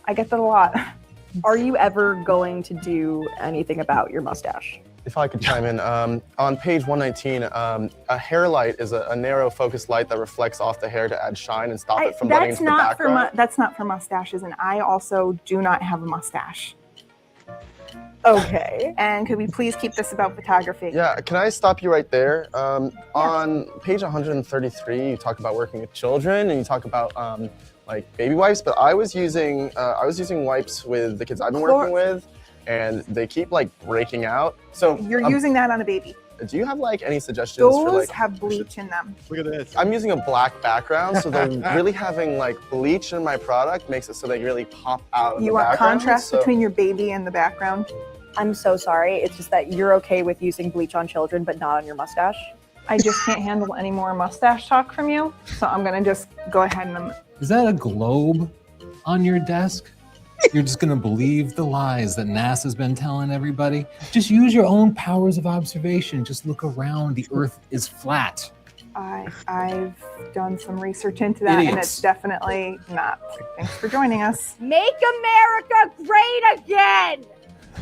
S15: I get that a lot.
S18: Are you ever going to do anything about your mustache?
S17: If I could chime in, on page 119, a hair light is a narrow focused light that reflects off the hair to add shine and stop it from blending into the background.
S15: That's not for mustaches, and I also do not have a mustache.
S18: Okay.
S15: And could we please keep this about photography?
S17: Yeah, can I stop you right there? On page 133, you talk about working with children, and you talk about like baby wipes, but I was using wipes with the kids I've been working with, and they keep like breaking out. So
S15: You're using that on a baby.
S17: Do you have like any suggestions for
S15: Those
S17: like?
S15: have bleach in them.
S7: Look at this.
S17: I'm using a black background, so they're really having like bleach in my product makes it so they really pop out of
S15: You
S17: the
S15: want
S17: background.
S15: contrast
S17: so-
S15: between your baby and the background?
S18: I'm so sorry. It's just that you're okay with using bleach on children, but not on your mustache.
S15: I just can't handle any more mustache talk from you, so I'm gonna just go ahead and.
S19: Is that a globe on your desk? You're just gonna believe the lies that NASA's been telling everybody? Just use your own powers of observation. Just look around. The Earth is flat.
S15: I've done some research into that, and
S19: Idiots.
S15: it's definitely not. Thanks for joining us.
S11: Make America great again.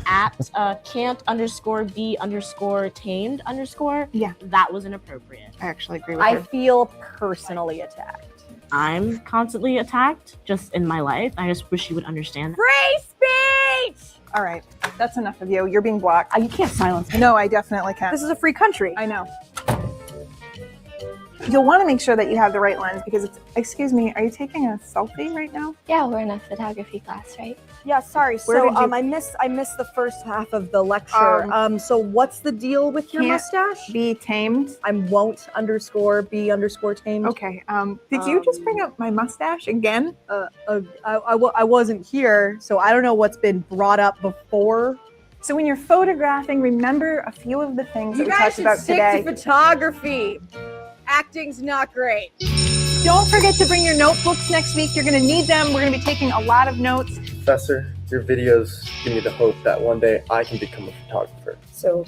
S16: At can't_be_tamed_.
S15: Yeah.
S16: That was inappropriate.
S15: I actually agree with
S18: I
S15: you.
S18: feel personally attacked.
S16: I'm constantly attacked just in my life. I just wish you would understand that.
S11: Free speech.
S15: All right, that's enough of you. You're being blocked.
S18: You can't silence me.
S15: No, I definitely can.
S18: This is a free country.
S15: I know. You'll want to make sure that you have the right lens because it's. Excuse me, are you taking a selfie right now?
S20: Yeah, we're in a photography class, right?
S18: Yeah, sorry.
S15: Where
S18: So
S15: did you-
S18: I missed the first half of the lecture. So what's the deal with your
S15: Can't
S18: mustache?
S15: Be tamed.
S18: I won't _be_tamed.
S15: Okay. Did you just bring up my mustache again?
S18: I wasn't here, so I don't know what's been brought up before.
S15: So when you're photographing, remember a few of the things that we talked about today.
S18: photography. Acting's not great.
S15: Don't forget to bring your notebooks next week. You're going to need them. We're going to be taking a lot of notes.
S17: Professor, your videos give me the hope that one day I can become a photographer.
S18: So,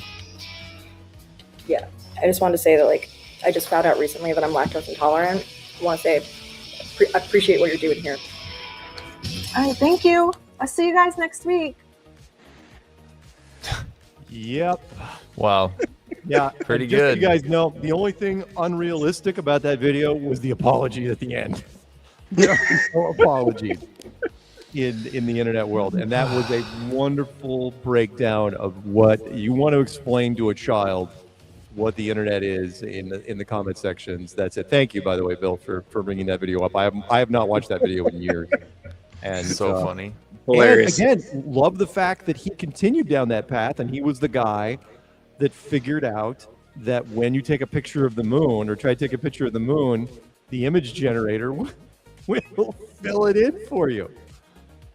S18: yeah, I just wanted to say that, like, I just found out recently that I'm lactose intolerant. I want to say I appreciate what you're doing here.
S15: All right, thank you. I'll see you guys next week.
S7: Yep.
S1: Wow.
S7: Yeah.
S1: Pretty
S7: and just so
S1: good.
S7: you guys know, the only thing unrealistic about that video was the apology at the end. No apology in the internet world, and that was a wonderful breakdown of what you want to explain to a child what the internet is in the comment sections. That's it. Thank you, by the way, Bill, for bringing that video up. I have not watched that video in years. And
S1: So funny.
S9: Hilarious.
S7: And again, love the fact that he continued down that path, and he was the guy that figured out that when you take a picture of the moon or try to take a picture of the moon, the image generator will fill it in for you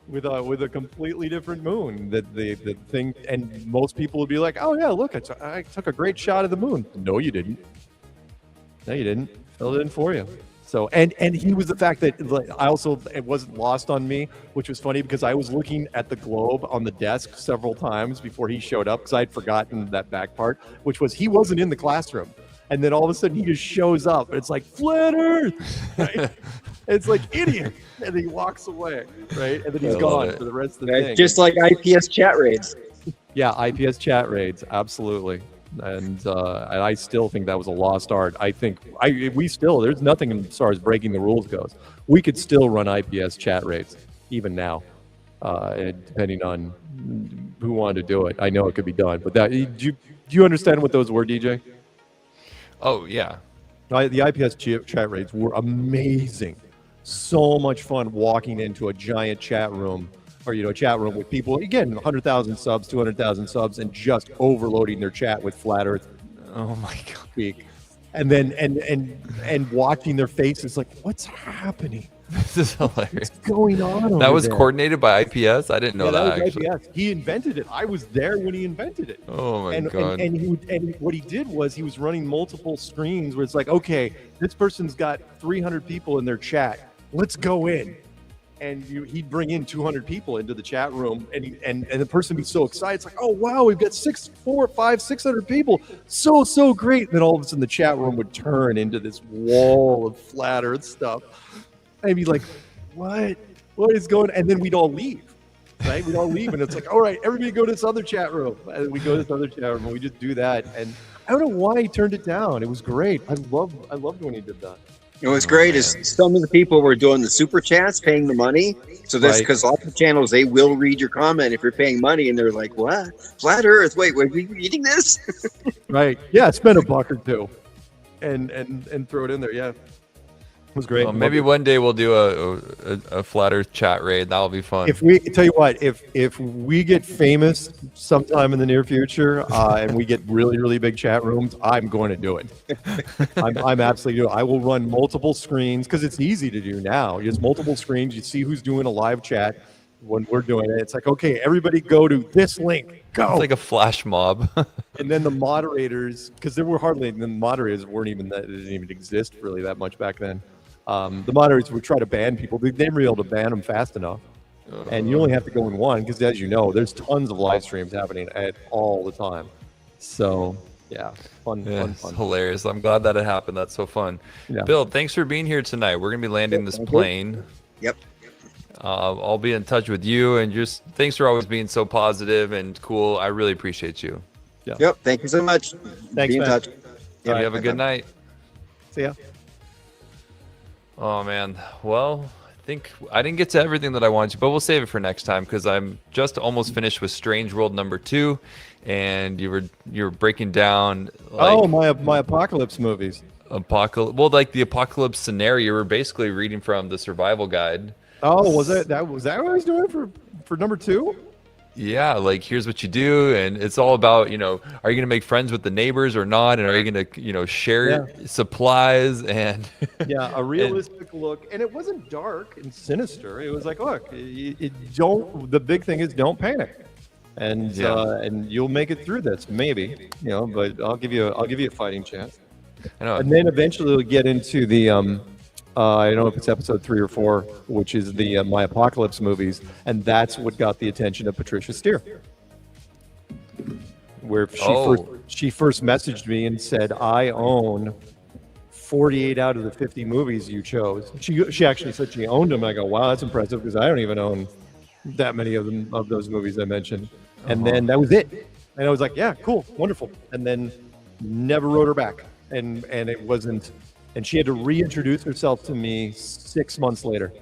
S7: with a completely different moon. That the thing, and most people would be like, "Oh yeah, look, I took a great shot of the moon." No, you didn't. No, you didn't. Filled it in for you. So, and he was the fact that I also, it wasn't lost on me, which was funny because I was looking at the globe on the desk several times before he showed up because I'd forgotten that back part, which was he wasn't in the classroom. And then all of a sudden he just shows up and it's like, flat earth, right? It's like, idiot. And he walks away, right? And then he's gone for the rest of the thing.
S9: Just like IPS chat raids.
S7: Yeah, IPS chat raids, absolutely. And I still think that was a lost art. I think there's nothing as far as breaking the rules goes. We could still run IPS chat raids even now, depending on who wanted to do it. I know it could be done, but do you understand what those were, DJ?
S1: Oh yeah.
S7: The IPS chat raids were amazing. So much fun walking into a giant chat room. Or, a chat room with people, again, 100,000 subs, 200,000 subs, and just overloading their chat with flat earth.
S1: Oh my God.
S7: Speak. And then, and watching their faces like, what's happening?
S1: This is hilarious.
S7: What's going on
S1: That
S7: over
S1: was
S7: there?
S1: coordinated by IPS? I didn't know that,
S7: was
S1: actually.
S7: IPS. He invented it. I was there when he invented it.
S1: Oh my
S7: and,
S1: God.
S7: And what he did was he was running multiple screens where it's like, okay, this person's got 300 people in their chat. Let's go in. And he'd bring in 200 people into the chat room, and the person would be so excited. It's like, oh wow, we've got 600 people, so great. And then all of a sudden, the chat room would turn into this wall of flat Earth stuff. I'd be like, what is going? And then we'd all leave, right? We'd all leave, and it's like, all right, everybody go to this other chat room. And we go to this other chat room, and we just do that. And I don't know why he turned it down. It was great. I loved when he did that.
S9: You know what's great is some of the people were doing the super chats, paying the money. So this, because lots of channels, they will read your comment if you're paying money, and they're like, "What? Flat Earth? Wait, were we reading this?"
S7: Right? Yeah, spend $1 or $2, and throw it in there. Yeah. was great.
S1: Well, maybe one day we'll do a flat Earth chat raid. That'll be fun.
S7: If we tell you what, if we get famous sometime in the near future, and we get really big chat rooms, I'm going to do it. I'm absolutely doing it. I will run multiple screens because it's easy to do now. Just multiple screens. You see who's doing a live chat when we're doing it. It's like, okay, everybody go to this link. Go.
S1: It's like a flash mob.
S7: And then the moderators, because there were hardly the moderators weren't even that didn't even exist really that much back then. The moderators would try to ban people. They never were able to ban them fast enough. And you only have to go in one because, as you know, there's tons of live streams happening at all the time. So, yeah, fun.
S1: It's hilarious. I'm glad that it happened. That's so fun.
S7: Yeah.
S1: Bill, thanks for being here tonight. We're going to be landing this plane.
S9: Yep.
S1: I'll be in touch with you. And just thanks for always being so positive and cool. I really appreciate you.
S7: Yeah.
S9: Yep. Thank you so much.
S7: Thanks,
S9: Be in
S7: man.
S9: touch.
S1: Yeah, you have a good night.
S7: See ya.
S1: Oh, man. Well, I think I didn't get to everything that I wanted to, but we'll save it for next time because I'm just almost finished with Strange World #2, and you were breaking down. Like,
S7: my apocalypse movies.
S1: Well, like the apocalypse scenario. You were basically reading from the survival guide.
S7: Oh, was that what I was doing for #2?
S1: Yeah, like here's what you do, and it's all about, are you gonna make friends with the neighbors or not, and are you gonna share supplies and
S7: Yeah, a realistic look, and it wasn't dark and sinister. It was like, look, don't. The big thing is don't panic, and you'll make it through this, maybe, But I'll give you a fighting chance.
S1: I know.
S7: And then eventually we'll get into the I don't know if it's episode 3 or 4, which is the My Apocalypse movies, and that's what got the attention of Patricia Steer. Where she first messaged me and said, I own 48 out of the 50 movies you chose. She actually said she owned them. I go, wow, that's impressive because I don't even own that many of those movies I mentioned. And then that was it. And I was like, yeah, cool, wonderful. And then never wrote her back. And it wasn't. And she had to reintroduce herself to me 6 months later.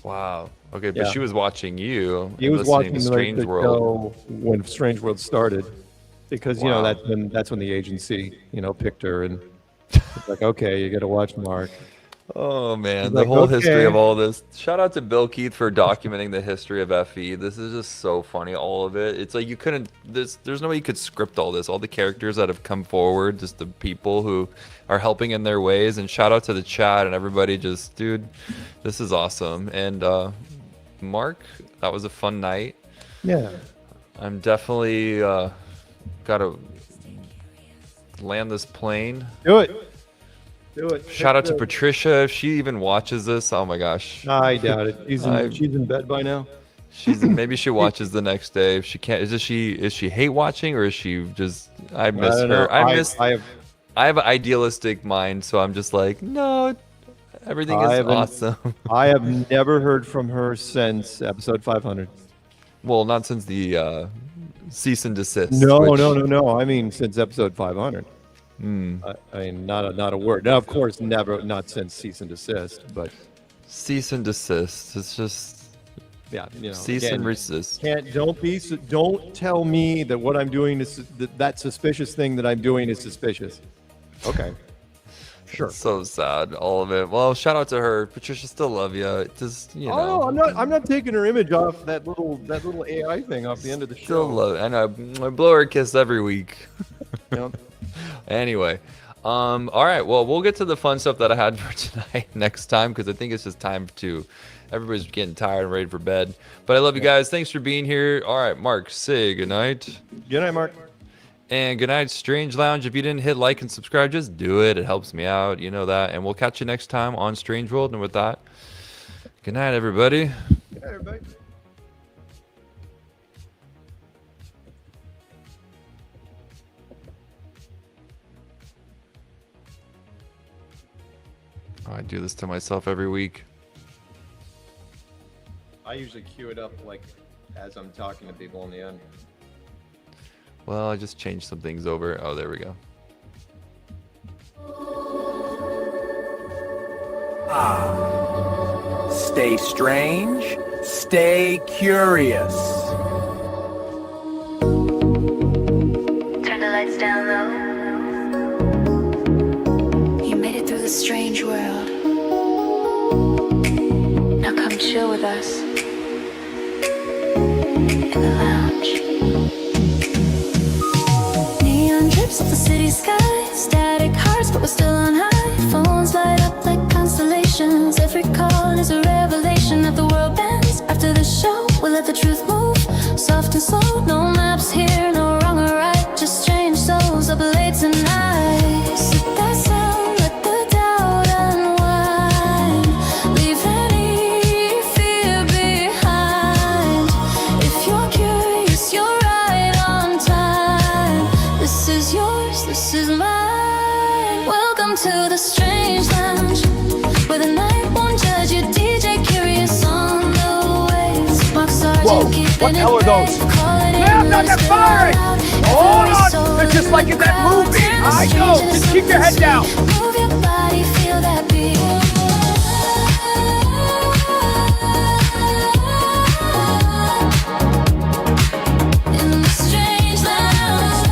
S1: Wow. Okay, but she was watching you.
S7: He was watching
S1: Strange
S7: the
S1: World
S7: show when Strange World started, because that's when the agency picked her, and it's like, okay, you got to watch Mark.
S1: Oh man,
S7: He's
S1: the
S7: like,
S1: whole history
S7: okay.
S1: of all this. Shout out to Bill Keith for documenting the history of FE. This is just so funny, all of it. It's like you couldn't. There's no way you could script all this. All the characters that have come forward, just the people who are helping in their ways. And shout out to the chat and everybody. Just, dude, this is awesome. And Mark, that was a fun night.
S7: Yeah.
S1: I'm definitely gotta land this plane.
S7: Do it. Do it.
S1: Shout out to Patricia if she even watches this. Oh my gosh.
S7: I doubt it. She's in bed by now.
S1: Maybe she watches the next day if she can't. Is she hate watching, or is she just? I miss her. I have an idealistic mind, so I'm just like, no, everything is awesome.
S7: I have never heard from her since episode 500.
S1: Well, not since the cease and desist.
S7: No. I mean, since episode 500. I mean, not a word. Now, of course, not since cease and desist, but
S1: cease and desist. It's just cease and resist.
S7: Don't tell me that what I'm doing is that suspicious thing that I'm doing is suspicious. Okay, sure.
S1: It's so sad, all of it. Well, shout out to her, Patricia. Still love you. Just
S7: Oh, I'm not taking her image off that little AI thing off the end of the show.
S1: Still love. And I blow her a kiss every week.
S7: Yep.
S1: Anyway, all right. Well, we'll get to the fun stuff that I had for tonight next time, because I think it's just time to. Everybody's getting tired and ready for bed. But I love you guys. Thanks for being here. All right, Mark, say goodnight.
S7: Good night, Mark.
S1: And good night, Strange Lounge. If you didn't hit like and subscribe, just do it. It helps me out. You know that. And we'll catch you next time on Strange World. And with that, good night, everybody.
S7: Good night, everybody.
S1: I do this to myself every week.
S7: I usually cue it up like as I'm talking to people in the end.
S1: Well, I just changed some things over. Oh, there we go.
S21: Stay strange, stay curious.
S4: Turn the lights down low. You made it through the strange world. chill with us in the lounge. Neon drips of the city sky, static hearts, but we're still on high. Phones light up like constellations. Every call is a revelation that the world bends. After the show, we'll let the truth move, soft and slow. No maps here, no wrong or right, just strange souls up late tonight. Sit that sound, let the doubt unwind. Leave any fear behind. If you're curious, you're right on time. This is yours, this is mine. Welcome to the strange lounge, where the night won't judge you. DJ Curious on the waves. Mark Sargent,
S21: Whoa, what the hell are those?
S4: Yeah, not that firing!
S21: Hold on! They're just like in that movie! I know! Just keep your head down!
S4: Move your body, feel that beat. In the strange lounge.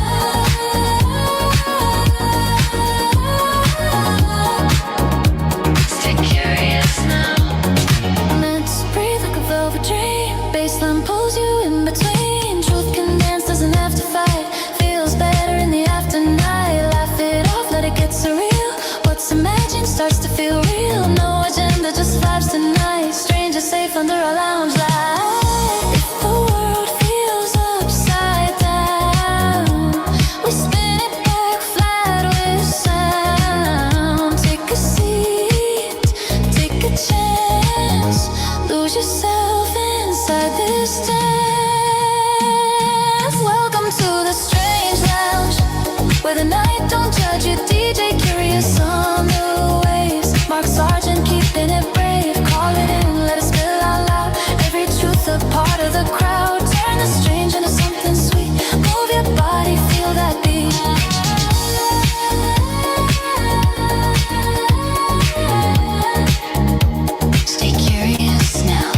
S4: Stay curious now. Let's breathe like a velvet dream. Baseline pulls you in between. Truth can dance, doesn't have to fight. Feels better in the afternight. Laugh it off, let it get surreal. What's imagined starts to feel real. No agenda, just vibes tonight. Strangers safe under our lounge light. If the world feels upside down, we spin it back flat with sound. Take a seat, take a chance. Lose yourself inside this dance. Welcome to the strange lounge, where the night don't judge you. DJ Curious on the waves. Mark Sargent keeping it brave. Call it in, let it spill out loud. Every truth a part of the crowd. Turn the strange into something sweet. Move your body, feel that beat. Stay curious now.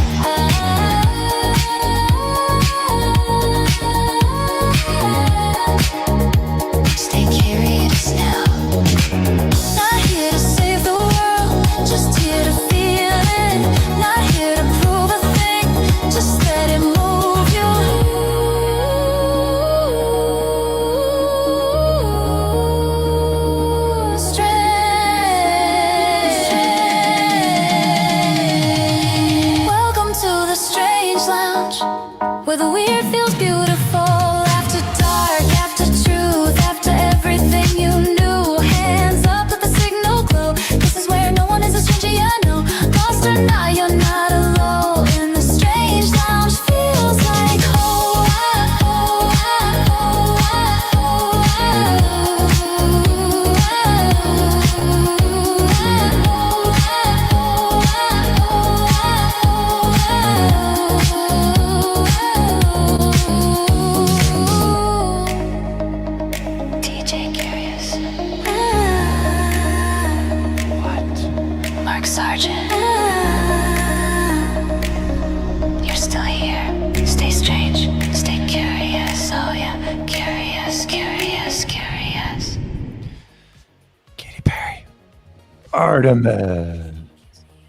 S4: Stay curious now. Not here to save the world, just here to feel it. Not here to prove a thing, just let it move you. Strange. Welcome to the strange lounge, where the weird feels beautiful. After dark, after truth, after everything you knew. Hands up, let the signal glow. This is where no one is a stranger, you know. Lost or not, you're not alone. In the strange lounge feels like home. DJ Curious. What? Mark Sargent. You're still here. Stay strange. Stay curious. Oh yeah. Curious, curious, curious.
S7: Artemis.